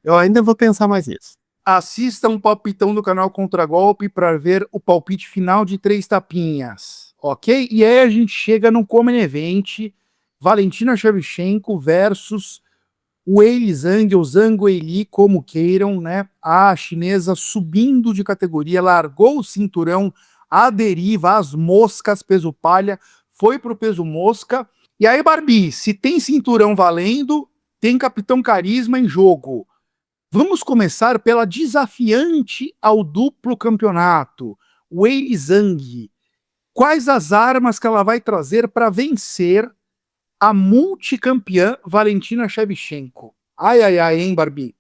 eu ainda vou pensar mais nisso. Assista um palpitão do canal Contragolpe para ver o palpite final de 3 tapinhas, ok? E aí a gente chega no Common Event, Valentina Shevchenko versus Weili Zhang, ou Zhang Weili, como queiram, né? A chinesa subindo de categoria, largou o cinturão à deriva, às moscas, peso palha, foi pro peso mosca. E aí, Barbie, se tem cinturão valendo, tem Capitão Carisma em jogo. Vamos começar pela desafiante ao duplo campeonato, Weili Zhang. Quais as armas que ela vai trazer para vencer a multicampeã Valentina Shevchenko? Ai, ai, ai, hein, Barbie?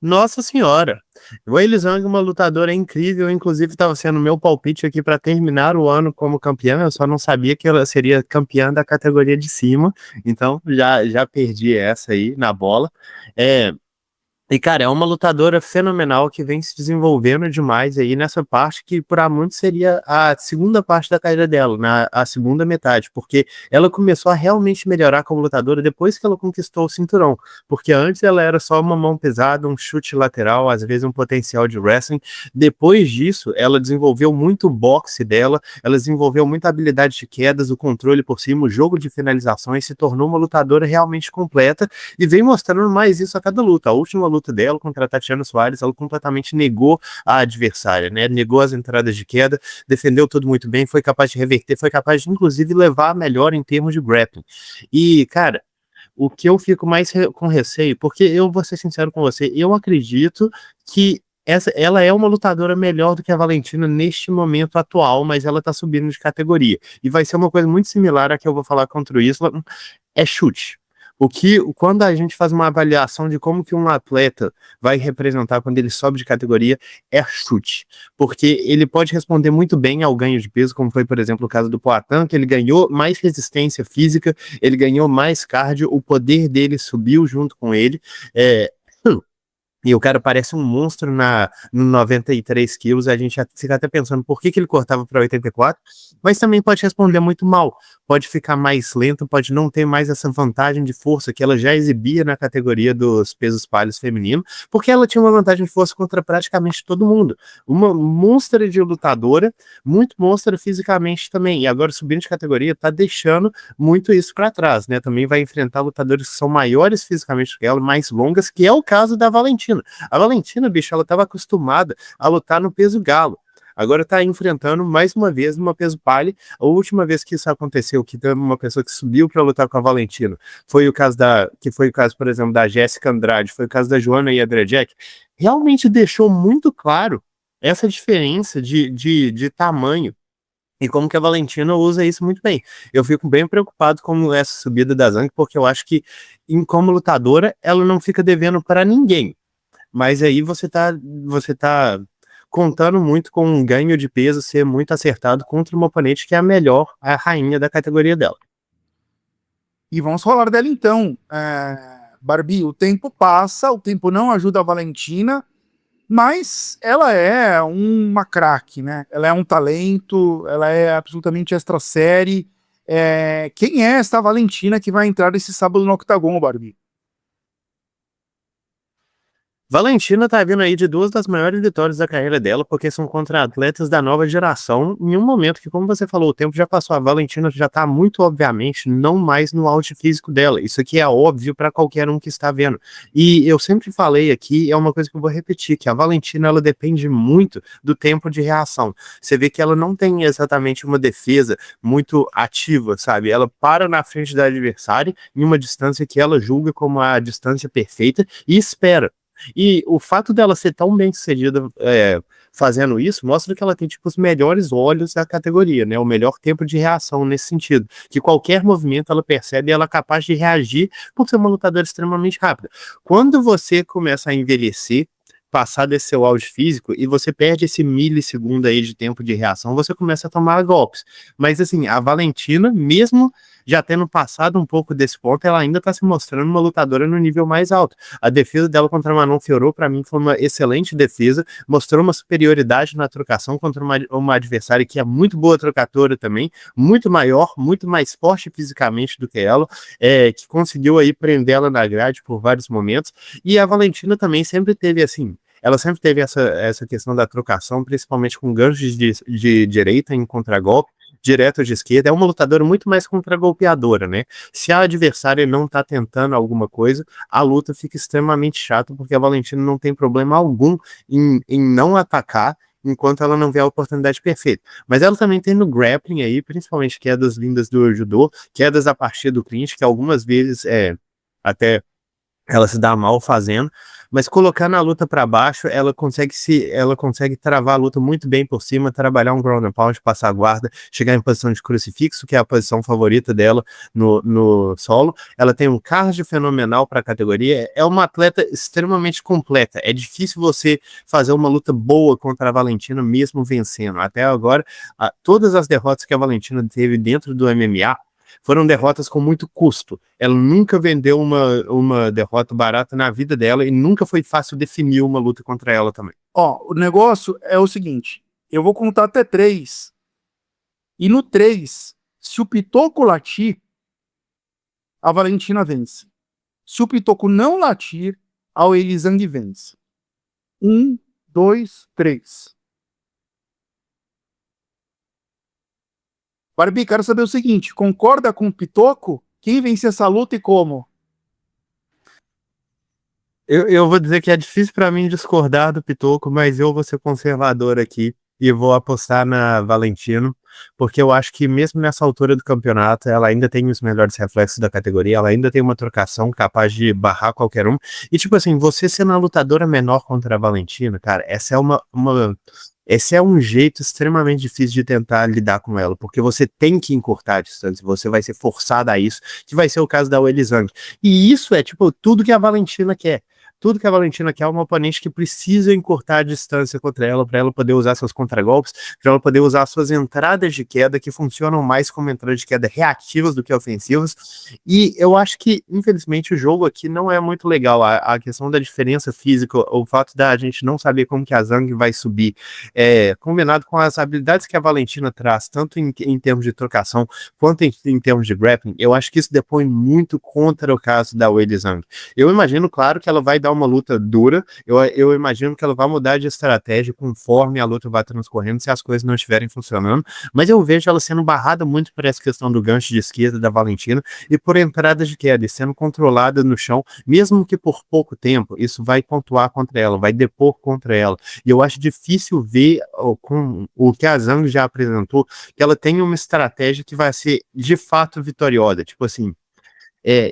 Nossa senhora, o Weili Zhang é uma lutadora incrível, inclusive estava sendo meu palpite aqui para terminar o ano como campeã, eu só não sabia que ela seria campeã da categoria de cima, então já perdi essa aí na bola. E, cara, é uma lutadora fenomenal que vem se desenvolvendo demais aí nessa parte que, para muitos, seria a segunda parte da carreira dela, a segunda metade, porque ela começou a realmente melhorar como lutadora depois que ela conquistou o cinturão, porque antes ela era só uma mão pesada, um chute lateral, às vezes um potencial de wrestling. Depois disso, ela desenvolveu muito o boxe dela, ela desenvolveu muita habilidade de quedas, o controle por cima, o jogo de finalizações, se tornou uma lutadora realmente completa e vem mostrando mais isso a cada luta. A última luta dela contra a Tatiana Suárez, ela completamente negou a adversária, né? Negou as entradas de queda, defendeu tudo muito bem, foi capaz de reverter, foi capaz de, inclusive, levar a melhor em termos de grappling. E, cara, o que eu fico mais com receio, porque eu vou ser sincero com você, eu acredito que ela é uma lutadora melhor do que a Valentina neste momento atual, mas ela tá subindo de categoria. E vai ser uma coisa muito similar a que eu vou falar contra o Isla, é chute. Quando a gente faz uma avaliação de como que um atleta vai representar quando ele sobe de categoria, é chute. Porque ele pode responder muito bem ao ganho de peso, como foi, por exemplo, o caso do Poatan, que ele ganhou mais resistência física, ele ganhou mais cardio, o poder dele subiu junto com ele. É, e o cara parece um monstro no 93 quilos, a gente fica até pensando por que ele cortava para 84, mas também pode responder muito mal, pode ficar mais lento, pode não ter mais essa vantagem de força que ela já exibia na categoria dos pesos palhos feminino, porque ela tinha uma vantagem de força contra praticamente todo mundo. Uma monstra de lutadora, muito monstra fisicamente também, e agora subindo de categoria tá deixando muito isso para trás, né? Também vai enfrentar lutadores que são maiores fisicamente que ela, mais longas, que é o caso da Valentina. A Valentina, bicho, ela estava acostumada a lutar no peso galo. Agora tá enfrentando mais uma vez numa peso palha. A última vez que isso aconteceu, que teve uma pessoa que subiu para lutar com a Valentina, foi o caso por exemplo, da Jéssica Andrade, foi o caso da Joana Jędrzejczyk. Realmente deixou muito claro essa diferença de tamanho e como que a Valentina usa isso muito bem. Eu fico bem preocupado com essa subida da Zhang, porque eu acho que, como lutadora, ela não fica devendo para ninguém. Mas aí você tá contando muito com um ganho de peso ser muito acertado contra uma oponente que é a rainha da categoria dela. E vamos falar dela então. Barbie, o tempo passa, o tempo não ajuda a Valentina, mas ela é uma craque, né? Ela é um talento, ela é absolutamente extra série. Quem é esta Valentina que vai entrar esse sábado no Octagon, Barbie? Valentina tá vindo aí de duas das maiores vitórias da carreira dela, porque são contra atletas da nova geração, em um momento que, como você falou, o tempo já passou, a Valentina já tá muito, obviamente, não mais no auge físico dela. Isso aqui é óbvio para qualquer um que está vendo. E eu sempre falei aqui, é uma coisa que eu vou repetir, que a Valentina, ela depende muito do tempo de reação. Você vê que ela não tem exatamente uma defesa muito ativa, sabe? Ela para na frente da adversária em uma distância que ela julga como a distância perfeita e espera. E o fato dela ser tão bem sucedida fazendo isso, mostra que ela tem tipo os melhores olhos da categoria, né? O melhor tempo de reação nesse sentido. Que qualquer movimento ela percebe e ela é capaz de reagir por ser uma lutadora extremamente rápida. Quando você começa a envelhecer, passar desse seu auge físico e você perde esse milissegundo aí de tempo de reação, você começa a tomar golpes. Mas assim, a Valentina, mesmo já tendo passado um pouco desse ponto, ela ainda tá se mostrando uma lutadora no nível mais alto. A defesa dela contra a Manon Fiorot, para mim, foi uma excelente defesa, mostrou uma superioridade na trocação contra uma adversária que é muito boa trocadora também, muito maior, muito mais forte fisicamente do que ela, que conseguiu aí prender ela na grade por vários momentos, e a Valentina também sempre teve assim, ela sempre teve essa questão da trocação, principalmente com ganchos de direita em contragolpe, direto de esquerda. É uma lutadora muito mais contragolpeadora, né? Se a adversária não tá tentando alguma coisa, a luta fica extremamente chata, porque a Valentina não tem problema algum em não atacar enquanto ela não vê a oportunidade perfeita. Mas ela também tem no grappling aí, principalmente quedas lindas do judô, quedas a partir do clinch, que algumas vezes até ela se dá mal fazendo, mas colocar na luta para baixo, ela consegue travar a luta muito bem por cima, trabalhar um ground and pound, passar a guarda, chegar em posição de crucifixo, que é a posição favorita dela no solo. Ela tem um cardio fenomenal para a categoria, é uma atleta extremamente completa. É difícil você fazer uma luta boa contra a Valentina mesmo vencendo. Até agora, todas as derrotas que a Valentina teve dentro do MMA foram derrotas com muito custo. Ela nunca vendeu uma derrota barata na vida dela e nunca foi fácil definir uma luta contra ela também. Ó, o negócio é o seguinte, eu vou contar até 3, e no 3, se o Pitoco latir, a Valentina vence. Se o Pitoco não latir, a Weili vence. 1, 2, 3. Barbie, quero saber o seguinte, concorda com o Pitoco? Quem vence essa luta e como? Eu vou dizer que é difícil para mim discordar do Pitoco, mas eu vou ser conservador aqui e vou apostar na Valentino, porque eu acho que mesmo nessa altura do campeonato, ela ainda tem os melhores reflexos da categoria, ela ainda tem uma trocação capaz de barrar qualquer um. E tipo assim, você sendo a lutadora menor contra a Valentina, cara, esse é um jeito extremamente difícil de tentar lidar com ela, porque você tem que encurtar a distância, você vai ser forçada a isso, que vai ser o caso da Weili Zhang. E isso é, tipo, tudo que a Valentina quer. Tudo que a Valentina quer é uma oponente que precisa encurtar a distância contra ela, para ela poder usar seus contragolpes, para ela poder usar suas entradas de queda, que funcionam mais como entradas de queda reativas do que ofensivas. E eu acho que, infelizmente, o jogo aqui não é muito legal. A questão da diferença física, o fato da gente não saber como que a Zhang vai subir, combinado com as habilidades que a Valentina traz, tanto em termos de trocação, quanto em termos de grappling, eu acho que isso depõe muito contra o caso da Weili Zhang. Eu imagino, claro, que ela vai dar uma luta dura, eu imagino que ela vai mudar de estratégia conforme a luta vai transcorrendo, se as coisas não estiverem funcionando, mas eu vejo ela sendo barrada muito por essa questão do gancho de esquerda da Valentina e por entradas de queda, e sendo controlada no chão, mesmo que por pouco tempo, isso vai pontuar contra ela, vai depor contra ela, e eu acho difícil ver com o que a Zhang já apresentou, que ela tem uma estratégia que vai ser de fato vitoriosa, tipo assim, é,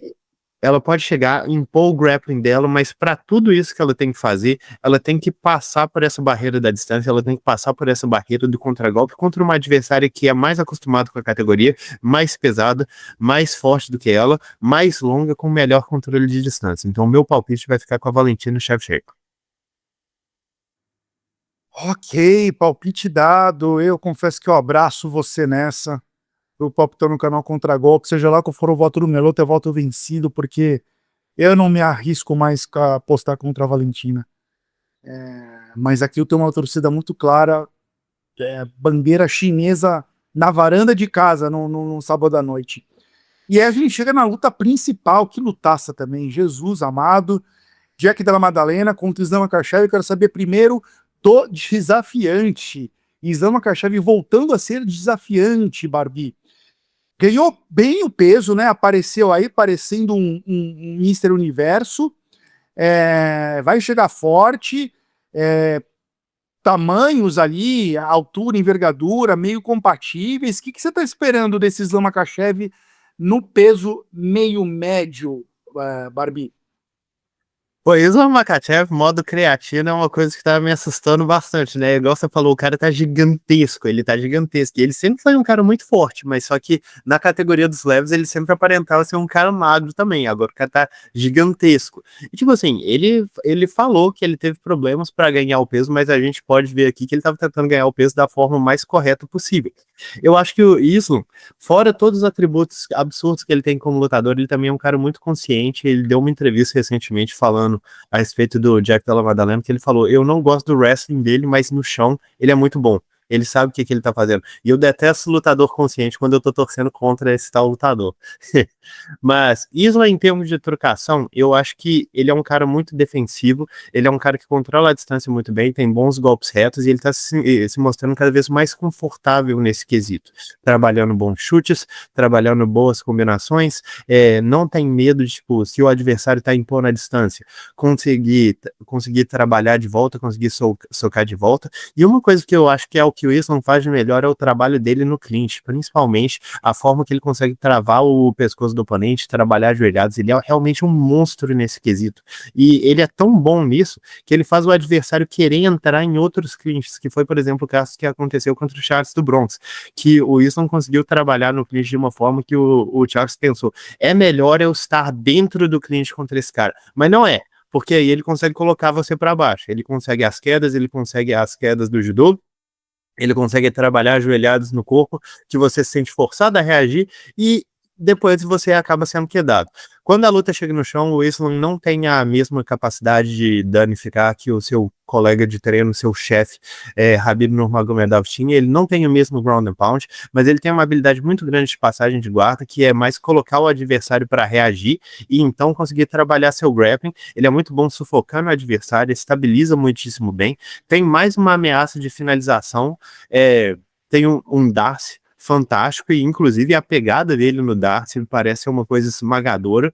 ela pode chegar, impor o grappling dela, mas para tudo isso que ela tem que fazer, ela tem que passar por essa barreira da distância, ela tem que passar por essa barreira do contragolpe contra uma adversária que é mais acostumada com a categoria, mais pesada, mais forte do que ela, mais longa, com melhor controle de distância. Então, o meu palpite vai ficar com a Valentina Shevchenko. Ok, palpite dado. Eu confesso que eu abraço você nessa. Eu palpitão no canal Contragolpe, seja lá qual for o voto do Meloto, é voto vencido, porque eu não me arrisco mais a apostar contra a Valentina. Mas aqui eu tenho uma torcida muito clara, bandeira chinesa na varanda de casa no sábado à noite. E aí a gente chega na luta principal, que lutaça também, Jesus amado, Jack Della Maddalena contra Islam Makhachev. Eu quero saber primeiro do desafiante. Islam Makhachev voltando a ser desafiante, Barbie. Ganhou bem o peso, né? Apareceu aí parecendo um Mr. Universo. Vai chegar forte. Tamanhos ali, altura, envergadura, meio compatíveis. O que você está esperando desse Islam Makhachev no peso meio médio, Barbie? Pois o Makhachev, modo creatina, é uma coisa que tá me assustando bastante, né? Igual você falou, o cara tá gigantesco, ele tá gigantesco. E ele sempre foi um cara muito forte, mas só que na categoria dos leves ele sempre aparentava ser um cara magro também. Agora o cara tá gigantesco. E tipo assim, ele falou que ele teve problemas pra ganhar o peso, mas a gente pode ver aqui que ele tava tentando ganhar o peso da forma mais correta possível. Eu acho que isso, fora todos os atributos absurdos que ele tem como lutador, ele também é um cara muito consciente. Ele deu uma entrevista recentemente falando a respeito do Jack Della Maddalena, que ele falou: eu não gosto do wrestling dele, mas no chão ele é muito bom. Ele sabe o que ele tá fazendo. E eu detesto lutador consciente quando eu tô torcendo contra esse tal lutador. Mas Isla, em termos de trocação, eu acho que ele é um cara muito defensivo, ele é um cara que controla a distância muito bem, tem bons golpes retos e ele tá se mostrando cada vez mais confortável nesse quesito. Trabalhando bons chutes, trabalhando boas combinações, não tem medo de, tipo, se o adversário tá impondo a distância, conseguir trabalhar de volta, conseguir socar de volta. E uma coisa que eu acho que é o que o Islam faz de melhor é o trabalho dele no clinch, principalmente a forma que ele consegue travar o pescoço do oponente, trabalhar ajoelhados. Ele é realmente um monstro nesse quesito. E ele é tão bom nisso que ele faz o adversário querer entrar em outros clinches, que foi, por exemplo, o caso que aconteceu contra o Charles do Bronx, que o Islam conseguiu trabalhar no clinch de uma forma que o Charles pensou, é melhor eu estar dentro do clinch contra esse cara. Mas não é, porque aí ele consegue colocar você para baixo. Ele consegue as quedas do judô, ele consegue trabalhar ajoelhados no corpo, que você se sente forçado a reagir e depois você acaba sendo quedado. Quando a luta chega no chão, o Islam não tem a mesma capacidade de danificar que o seu colega de treino, seu chefe, Khabib Nurmagomedov tinha. Ele não tem o mesmo ground and pound, mas ele tem uma habilidade muito grande de passagem de guarda, que é mais colocar o adversário para reagir e então conseguir trabalhar seu grappling. Ele é muito bom sufocando o adversário, estabiliza muitíssimo bem, tem mais uma ameaça de finalização, tem um Darcy fantástico, e inclusive a pegada dele no Darcy me parece uma coisa esmagadora.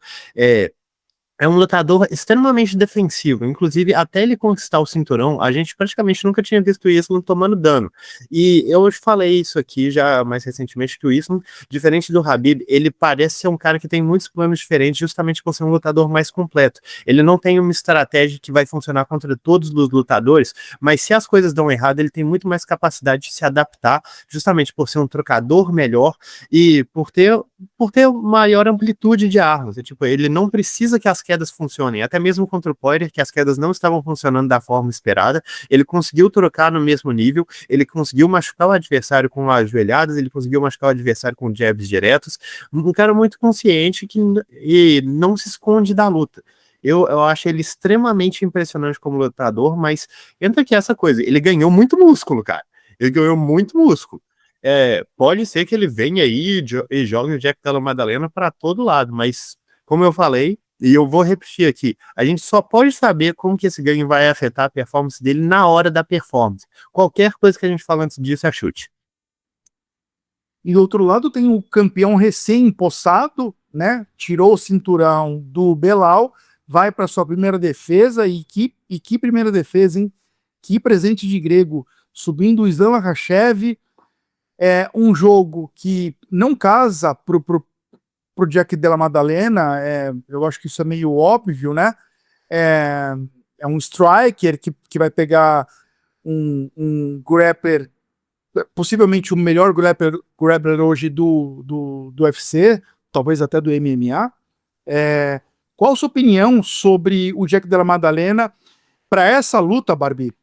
É um lutador extremamente defensivo, inclusive até ele conquistar o cinturão, a gente praticamente nunca tinha visto o Islam tomando dano. E eu falei isso aqui já mais recentemente, que o Islam, diferente do Khabib, ele parece ser um cara que tem muitos planos diferentes, justamente por ser um lutador mais completo. Ele não tem uma estratégia que vai funcionar contra todos os lutadores, mas se as coisas dão errado, ele tem muito mais capacidade de se adaptar, justamente por ser um trocador melhor e por ter maior amplitude de armas. Tipo, ele não precisa que as quedas funcionem, até mesmo contra o Poirier, que as quedas não estavam funcionando da forma esperada, ele conseguiu trocar no mesmo nível, ele conseguiu machucar o adversário com ajoelhadas, ele conseguiu machucar o adversário com jabs diretos, um cara muito consciente e não se esconde da luta. Eu acho ele extremamente impressionante como lutador, mas entra aqui essa coisa, ele ganhou muito músculo, cara. Ele ganhou muito músculo. Pode ser que ele venha aí e jogue o Jack Della Maddalena para todo lado, mas como eu falei, e eu vou repetir aqui, a gente só pode saber como que esse ganho vai afetar a performance dele na hora da performance. Qualquer coisa que a gente fala antes disso é chute. E do outro lado tem o campeão recém-empossado, né? Tirou o cinturão do Belal, vai para sua primeira defesa, e que primeira defesa, hein? Que presente de grego, subindo o Islam Makhachev. É um jogo que não casa pro Jack Della Maddalena, eu acho que isso é meio óbvio, né? É um striker que vai pegar um grappler, possivelmente o melhor grappler hoje do UFC, talvez até do MMA. Qual a sua opinião sobre o Jack Della Maddalena para essa luta, Barbie?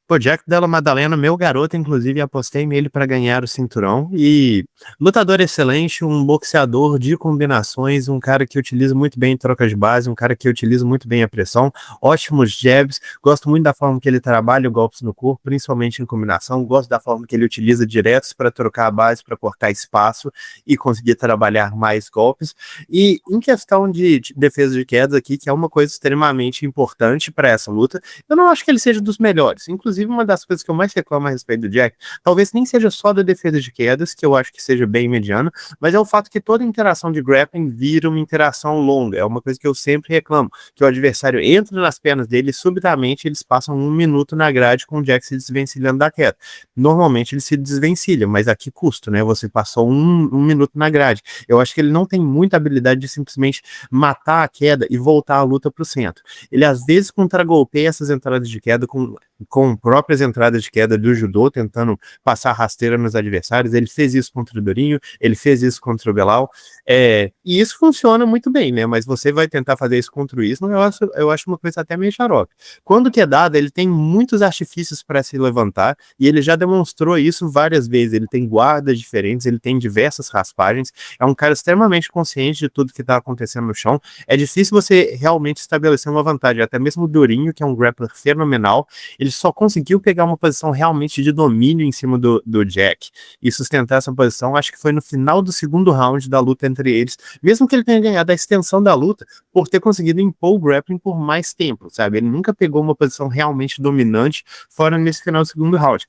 Pô, Jack Della Maddalena, meu garoto, inclusive, apostei nele para ganhar o cinturão. E lutador excelente, um boxeador de combinações, um cara que utiliza muito bem troca de base, um cara que utiliza muito bem a pressão, ótimos jabs. Gosto muito da forma que ele trabalha golpes no corpo, principalmente em combinação. Gosto da forma que ele utiliza diretos para trocar a base, para cortar espaço e conseguir trabalhar mais golpes. E em questão de defesa de quedas aqui, que é uma coisa extremamente importante para essa luta, eu não acho que ele seja dos melhores. Inclusive, uma das coisas que eu mais reclamo a respeito do Jack, talvez nem seja só da defesa de quedas, que eu acho que seja bem mediano, mas é o fato que toda interação de grappling vira uma interação longa. É uma coisa que eu sempre reclamo, que o adversário entra nas pernas dele e subitamente eles passam 1 minuto na grade com o Jack se desvencilhando da queda. Normalmente ele se desvencilha, mas a que custo, né? Você passou um minuto na grade. Eu acho que ele não tem muita habilidade de simplesmente matar a queda e voltar a luta para o centro. Ele às vezes contragolpeia essas entradas de queda com próprias entradas de queda do judô, tentando passar rasteira nos adversários. Ele fez isso contra o Durinho, ele fez isso contra o Belal, e isso funciona muito bem, né? Mas você vai tentar fazer isso contra o Islam, eu acho uma coisa até meio xarope. Quando quedado, ele tem muitos artifícios para se levantar, e ele já demonstrou isso várias vezes. Ele tem guardas diferentes, ele tem diversas raspagens, é um cara extremamente consciente de tudo que está acontecendo no chão. É difícil você realmente estabelecer uma vantagem, até mesmo o Durinho, que é um grappler fenomenal, ele só conseguiu pegar uma posição realmente de domínio em cima do Jack e sustentar essa posição, acho que foi no final do segundo round da luta entre eles, mesmo que ele tenha ganhado a extensão da luta por ter conseguido impor o grappling por mais tempo, sabe? Ele nunca pegou uma posição realmente dominante fora nesse final do segundo round.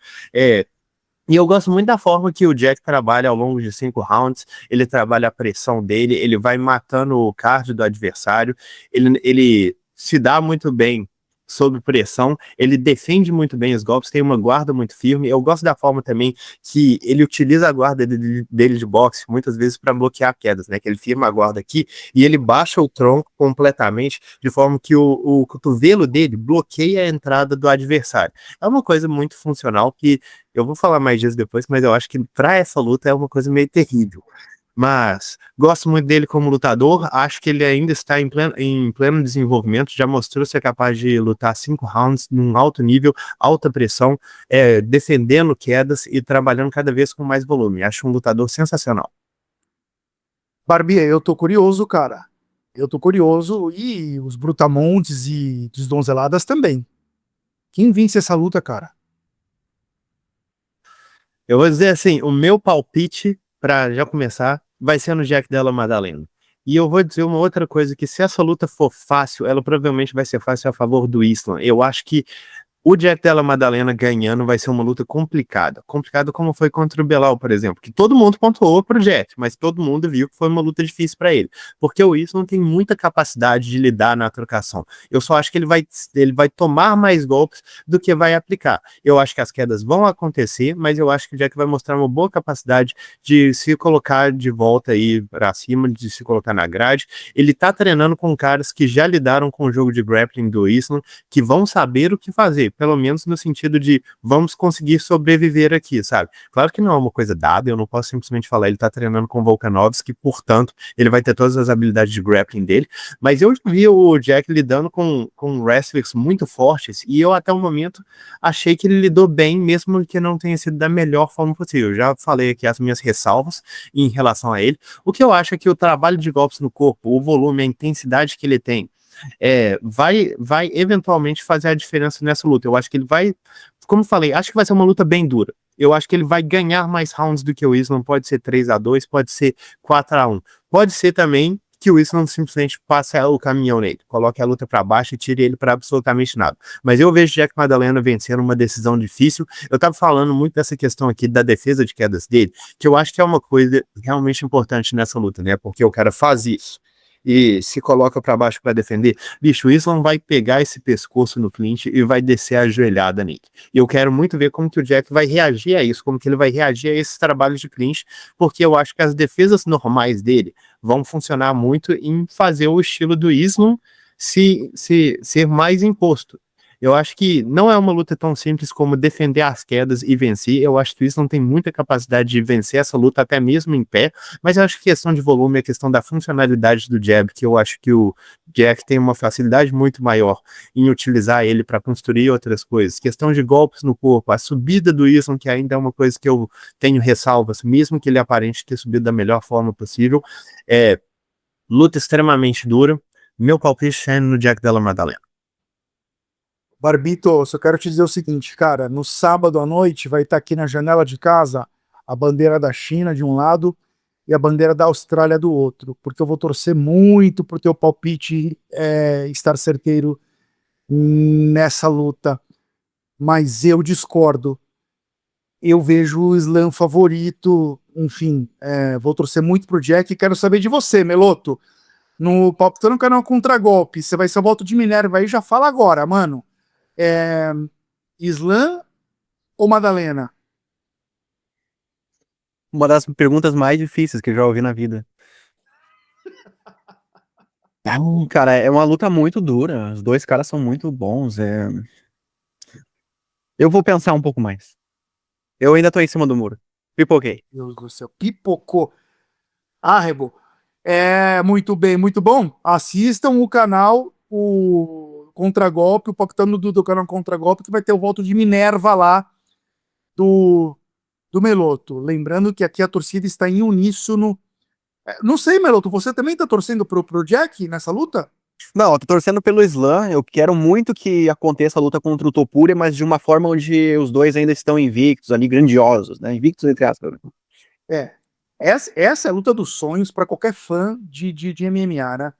E eu gosto muito da forma que o Jack trabalha ao longo de 5 rounds, ele trabalha a pressão dele, ele vai matando o cardio do adversário, ele se dá muito bem sob pressão, ele defende muito bem os golpes, tem uma guarda muito firme. Eu gosto da forma também que ele utiliza a guarda dele de boxe, muitas vezes para bloquear quedas, né? Que ele firma a guarda aqui e ele baixa o tronco completamente, de forma que o cotovelo dele bloqueia a entrada do adversário. É uma coisa muito funcional que eu vou falar mais disso depois, mas eu acho que para essa luta é uma coisa meio terrível. Mas gosto muito dele como lutador, acho que ele ainda está em pleno desenvolvimento, já mostrou ser capaz de lutar 5 rounds num alto nível, alta pressão, defendendo quedas e trabalhando cada vez com mais volume. Acho um lutador sensacional. Barbie, eu tô curioso, cara. Eu tô curioso e os Brutamontes e Desdonzeladas também. Quem vence essa luta, cara? Eu vou dizer assim, o meu palpite, para já começar, vai ser no Jack Della Maddalena. E eu vou dizer uma outra coisa, que se essa luta for fácil, ela provavelmente vai ser fácil a favor do Islam. Eu acho que o Jack Della Maddalena ganhando vai ser uma luta complicada. Complicada como foi contra o Belal, por exemplo. Que todo mundo pontuou pro Jack, mas todo mundo viu que foi uma luta difícil para ele. Porque o Wilson tem muita capacidade de lidar na trocação. Eu só acho que ele vai tomar mais golpes do que vai aplicar. Eu acho que as quedas vão acontecer, mas eu acho que o Jack vai mostrar uma boa capacidade de se colocar de volta aí para cima, de se colocar na grade. Ele tá treinando com caras que já lidaram com o jogo de grappling do Islam, que vão saber o que fazer, pelo menos no sentido de vamos conseguir sobreviver aqui, sabe? Claro que não é uma coisa dada, eu não posso simplesmente falar, ele tá treinando com o Volkanovski, portanto, ele vai ter todas as habilidades de grappling dele, mas eu vi o Jack lidando com wrestlers muito fortes, e eu até o momento achei que ele lidou bem, mesmo que não tenha sido da melhor forma possível. Eu já falei aqui as minhas ressalvas em relação a ele. O que eu acho é que o trabalho de golpes no corpo, o volume, a intensidade que ele tem, vai eventualmente fazer a diferença nessa luta. Eu acho que ele vai, como falei, acho que vai ser uma luta bem dura. Eu acho que ele vai ganhar mais rounds do que o Islam, pode ser 3-2, pode ser 4-1. Pode ser também que o Islam simplesmente passe o caminhão nele, coloque a luta para baixo e tire ele para absolutamente nada. Mas eu vejo Jack Maddalena vencendo uma decisão difícil. Eu tava falando muito dessa questão aqui da defesa de quedas dele, que eu acho que é uma coisa realmente importante nessa luta, né? Porque o cara faz isso e se coloca para baixo para defender, bicho, o Islam vai pegar esse pescoço no clinch e vai descer a joelhada nele. E eu quero muito ver como que o Jack vai reagir a isso, como que ele vai reagir a esses trabalhos de clinch, porque eu acho que as defesas normais dele vão funcionar muito em fazer o estilo do Islam ser mais imposto. Eu acho que não é uma luta tão simples como defender as quedas e vencer. Eu acho que o Islam tem muita capacidade de vencer essa luta até mesmo em pé, mas eu acho que questão de volume é questão da funcionalidade do jab, que eu acho que o Jack tem uma facilidade muito maior em utilizar ele para construir outras coisas. Questão de golpes no corpo, a subida do Islam, que ainda é uma coisa que eu tenho ressalvas, mesmo que ele aparente ter subido da melhor forma possível. Luta extremamente dura. Meu palpite é no Jack Della Maddalena. Barbito, só quero te dizer o seguinte, cara, no sábado à noite vai estar aqui na janela de casa a bandeira da China de um lado e a bandeira da Austrália do outro, porque eu vou torcer muito pro teu palpite estar certeiro nessa luta, mas eu discordo. Eu vejo o Islam favorito, enfim, vou torcer muito pro Jack e quero saber de você, Meloto. No Palpitando Canal Contragolpe, você vai ser o voto de Minerva aí, já fala agora, mano. Islam ou Madalena? Uma das perguntas mais difíceis que eu já ouvi na vida. Cara, é uma luta muito dura. Os dois caras são muito bons. Eu vou pensar um pouco mais. Eu ainda tô em cima do muro. Pipoquei. Deus do céu, pipocou. Rebo. Muito bem, muito bom. Assistam o canal, o Contragolpe, o Palpitando do canal Contragolpe, que vai ter o voto de Minerva lá do Meloto. Lembrando que aqui a torcida está em uníssono. Não sei, Meloto, você também está torcendo pro Jack nessa luta? Não, eu tô torcendo pelo Islam. Eu quero muito que aconteça a luta contra o Topuria, mas de uma forma onde os dois ainda estão invictos ali, grandiosos, né? Invictos entre aspas. É. Essa é a luta dos sonhos para qualquer fã de MMA, né?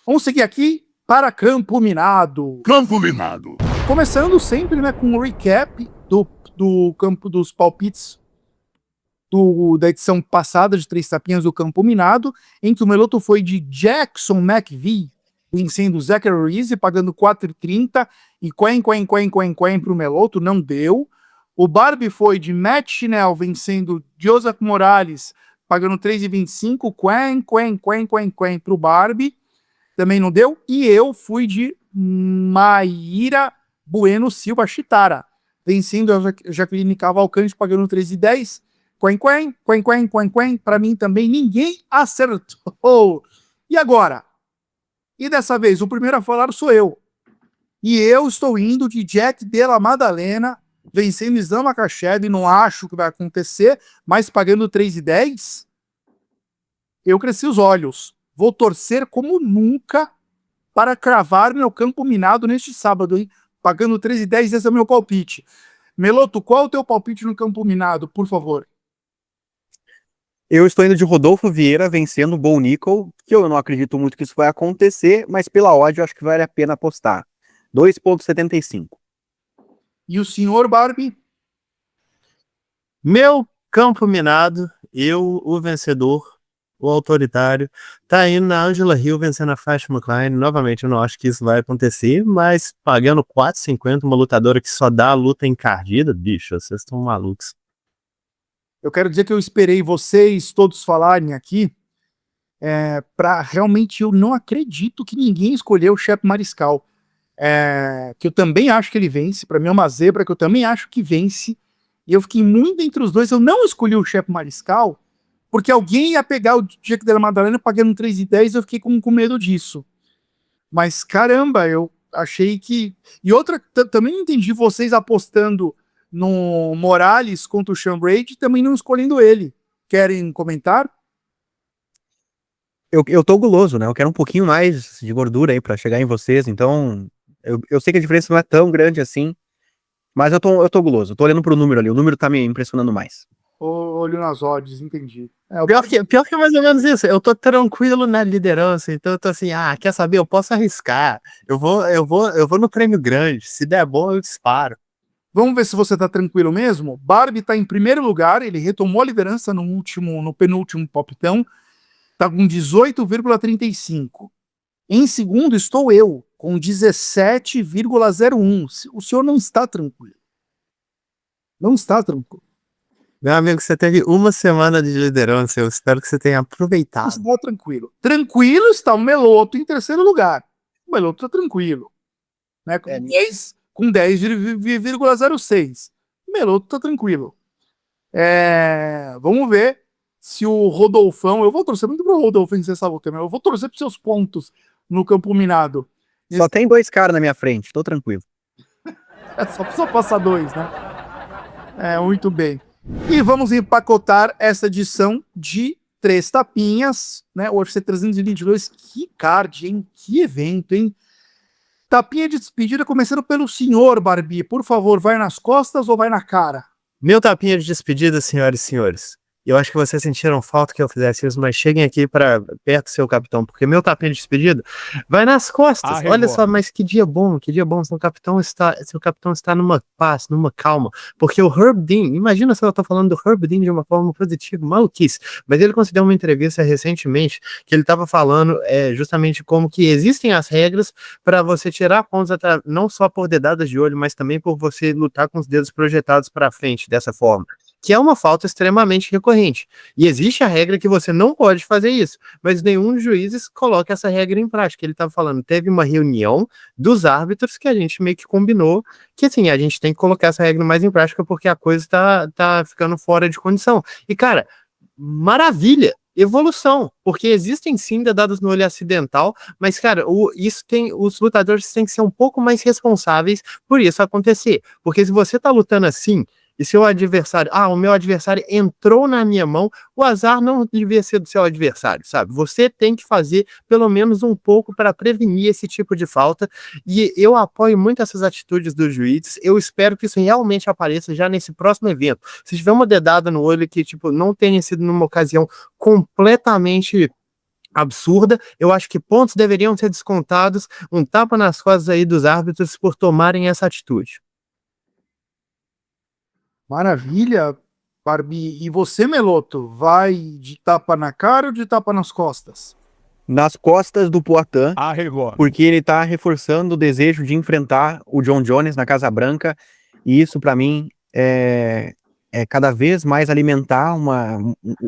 Vamos seguir aqui para Campo Minado. Campo Minado. Começando sempre, né, com um recap do campo dos palpites da edição passada de 3 tapinhas do Campo Minado, em que o Meloto foi de Jackson McVie, vencendo o Zachary Reese, pagando 4,30, e quen pro Meloto, não deu. O Barbie foi de Matt Schnell, vencendo Joseph Morales, pagando 3,25, quen pro Barbie, também não deu. E eu fui de Maíra Bueno Silva Chitara, vencendo a Jaqueline Cavalcante, pagando 13,10. Quen. Para mim também ninguém acertou. E agora? E dessa vez, o primeiro a falar sou eu. E eu estou indo de Jack Della Maddalena, vencendo Islam Makhachev, e não acho que vai acontecer, mas pagando 3,10, eu cresci os olhos. Vou torcer como nunca para cravar meu Campo Minado neste sábado, hein? Pagando 3,10, esse é o meu palpite. Meloto, qual é o teu palpite no Campo Minado, por favor? Eu estou indo de Rodolfo Vieira vencendo o Bo Nickel, que eu não acredito muito que isso vai acontecer, mas pela odd eu acho que vale a pena apostar. 2,75. E o senhor Barbie? Meu Campo Minado, o vencedor, o autoritário, tá indo na Angela Hill vencendo a Fátima Klein. Novamente, eu não acho que isso vai acontecer, mas pagando 4,50, uma lutadora que só dá a luta encardida, bicho, vocês estão malucos. Eu quero dizer que eu esperei vocês todos falarem aqui, para realmente eu não acredito que ninguém escolheu o Shep Mariscal. Que eu também acho que ele vence, para mim é uma zebra que eu também acho que vence, e eu fiquei muito entre os dois. Eu não escolhi o Shep Mariscal, porque alguém ia pegar o Jack Della Maddalena pagando 3,10, eu fiquei com medo disso. Mas caramba, eu achei que... E outra, também não entendi vocês apostando no Morales contra o Sean Brady, também não escolhendo ele. Querem comentar? Eu tô guloso, né? Eu quero um pouquinho mais de gordura aí pra chegar em vocês, então eu sei que a diferença não é tão grande assim, mas eu tô guloso. Eu tô olhando pro número ali, o número tá me impressionando mais. Olho nas odds, entendi. Pior que é mais ou menos isso. Eu tô tranquilo na liderança, então eu tô assim, quer saber? Eu posso arriscar. Eu vou no prêmio grande. Se der bom, eu disparo. Vamos ver se você tá tranquilo mesmo. Barbie tá em primeiro lugar, ele retomou a liderança no penúltimo palpitão, tá com 18,35. Em segundo estou eu, com 17,01. O senhor não está tranquilo. Não está tranquilo. Meu amigo, você teve uma semana de liderança. Eu espero que você tenha aproveitado. Está tranquilo. Tranquilo está o Meloto em terceiro lugar. O Meloto está tranquilo. Né? Com 10,06. O Meloto está tranquilo. Vamos ver se o Rodolfão... Eu vou torcer muito pro Rodolfo vencer essa luta, mas eu vou torcer pros seus pontos no Campo Minado. Só tem 2 caras na minha frente, tô tranquilo. Só precisa passar 2, né? Muito bem. E vamos empacotar essa edição de 3 tapinhas, né? O UFC 322, que card, hein? Que evento, hein? Tapinha de despedida começando pelo senhor Barbie. Por favor, vai nas costas ou vai na cara? Meu tapinha de despedida, senhoras e senhores. Eu acho que vocês sentiram falta que eu fizesse isso, mas cheguem aqui para perto do seu capitão, porque meu tapinha de despedida vai nas costas. Olha só, mas que dia bom. Seu capitão está numa paz, numa calma, porque o Herb Dean, imagina se eu tô falando do Herb Dean de uma forma positiva, maluquice, mas ele concedeu uma entrevista recentemente que ele estava falando justamente como que existem as regras para você tirar pontos não só por dedadas de olho, mas também por você lutar com os dedos projetados para frente dessa forma, que é uma falta extremamente recorrente. E existe a regra que você não pode fazer isso, mas nenhum dos juízes coloca essa regra em prática. Ele estava falando, teve uma reunião dos árbitros que a gente meio que combinou que, assim, a gente tem que colocar essa regra mais em prática porque a coisa tá ficando fora de condição. E, cara, maravilha! Evolução, porque existem sim dedados no olho acidental, mas, cara, os lutadores têm que ser um pouco mais responsáveis por isso acontecer. Porque se você tá lutando assim, E se o adversário, o meu adversário entrou na minha mão, o azar não devia ser do seu adversário, sabe? Você tem que fazer pelo menos um pouco para prevenir esse tipo de falta, e eu apoio muito essas atitudes dos juízes. Eu espero que isso realmente apareça já nesse próximo evento. Se tiver uma dedada no olho que, tipo, não tenha sido numa ocasião completamente absurda, eu acho que pontos deveriam ser descontados, um tapa nas costas aí dos árbitros por tomarem essa atitude. Maravilha, Barbie. E você, Meloto, vai de tapa na cara ou de tapa nas costas? Nas costas do Poatan, Arregou. porque ele tá reforçando o desejo de enfrentar o John Jones na Casa Branca, e isso para mim é cada vez mais alimentar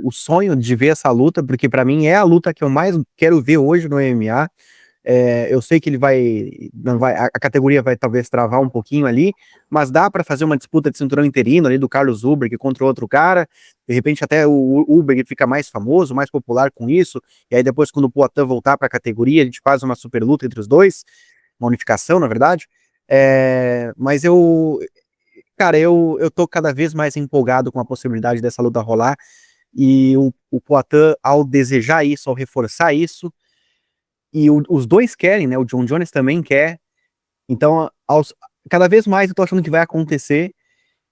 o sonho de ver essa luta, porque para mim é a luta que eu mais quero ver hoje no MMA. Eu sei que ele a categoria vai talvez travar um pouquinho ali, mas dá para fazer uma disputa de cinturão interino ali do Carlos Ulberg contra outro cara, de repente até o Ulberg fica mais famoso, mais popular com isso, e aí depois quando o Poatan voltar para a categoria, a gente faz uma super luta entre os dois, uma unificação na verdade, mas cara, eu tô cada vez mais empolgado com a possibilidade dessa luta rolar, e o Poatan, ao desejar isso, ao reforçar isso, e os dois querem, né? O John Jones também quer. Então, cada vez mais eu tô achando que vai acontecer.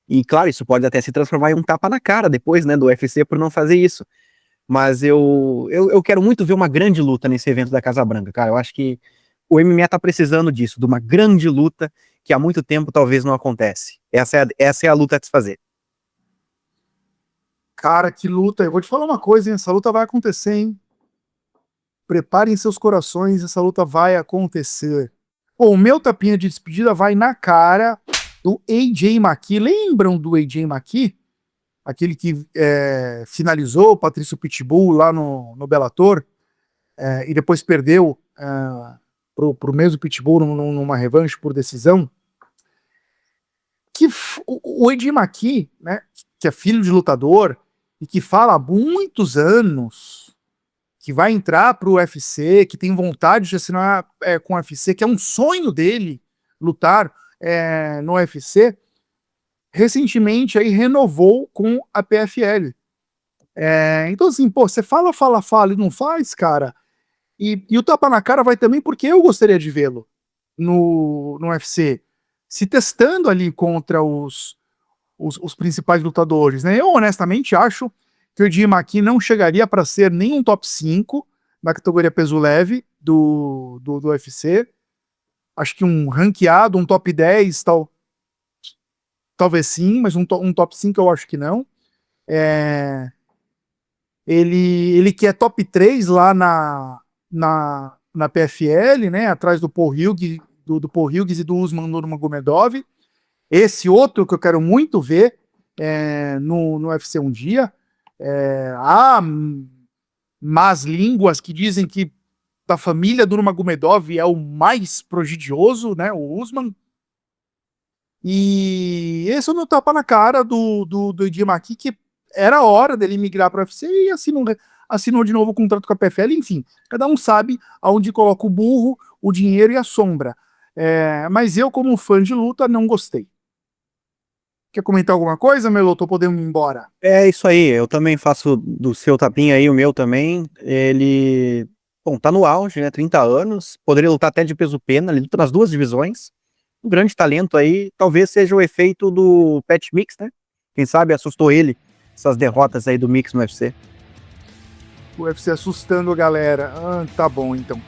E, claro, isso pode até se transformar em um tapa na cara depois, né? Do UFC por não fazer isso. Mas eu quero muito ver uma grande luta nesse evento da Casa Branca, cara. Eu acho que o MMA tá precisando disso, de uma grande luta que há muito tempo talvez não acontece. Essa é a luta a se fazer. Cara, que luta. Eu vou te falar uma coisa, hein? Essa luta vai acontecer, hein? Preparem seus corações, essa luta vai acontecer. Bom, o meu tapinha de despedida vai na cara do AJ McKee. Lembram do AJ McKee? Aquele que finalizou o Patrício Pitbull lá no Bellator e depois perdeu pro mesmo Pitbull numa revanche por decisão. O AJ McKee, né, que é filho de lutador e que fala há muitos anos que vai entrar pro UFC, que tem vontade de assinar com o UFC, que é um sonho dele lutar no UFC, recentemente aí renovou com a PFL. Então assim, pô, você fala e não faz, cara, e o tapa na cara vai também porque eu gostaria de vê-lo no UFC, se testando ali contra os principais lutadores, né? Eu honestamente acho que o AJ McKee não chegaria para ser nem um top 5 na categoria peso leve do UFC. Acho que um ranqueado, um top 10, talvez sim, mas um top 5 eu acho que não. Ele que é top 3 lá na PFL, né, atrás do Paul Hughes, do Paul Hughes e do Usman Nurmagomedov. Esse outro que eu quero muito ver no UFC um dia. Há más línguas que dizem que da família do Nurmagomedov é o mais prodigioso, né, o Usman. E esse é o meu tapa na cara do AJ McKee, que era hora dele migrar para o UFC e assinou de novo o contrato com a PFL. Enfim, cada um sabe aonde coloca o burro, o dinheiro e a sombra. Mas eu, como fã de luta, não gostei. Quer comentar alguma coisa, Melo? Tô podendo ir embora. É isso aí, eu também faço do seu tapinha aí, o meu também. Ele, bom, tá no auge, né? 30 anos, poderia lutar até de peso pena, ele luta nas duas divisões. Um grande talento aí, talvez seja o efeito do Pat Mix, né? Quem sabe assustou ele, essas derrotas aí do Mix no UFC. O UFC assustando a galera. Tá bom, então.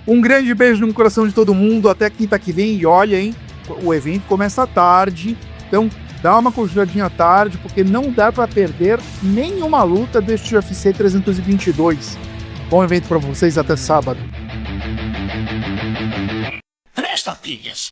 Um grande beijo no coração de todo mundo, até quinta que vem. E olha, hein, o evento começa tarde, então dá uma cochiladinha tarde, porque não dá para perder nenhuma luta deste UFC 322. Bom evento para vocês, até sábado. 3 tapinhas.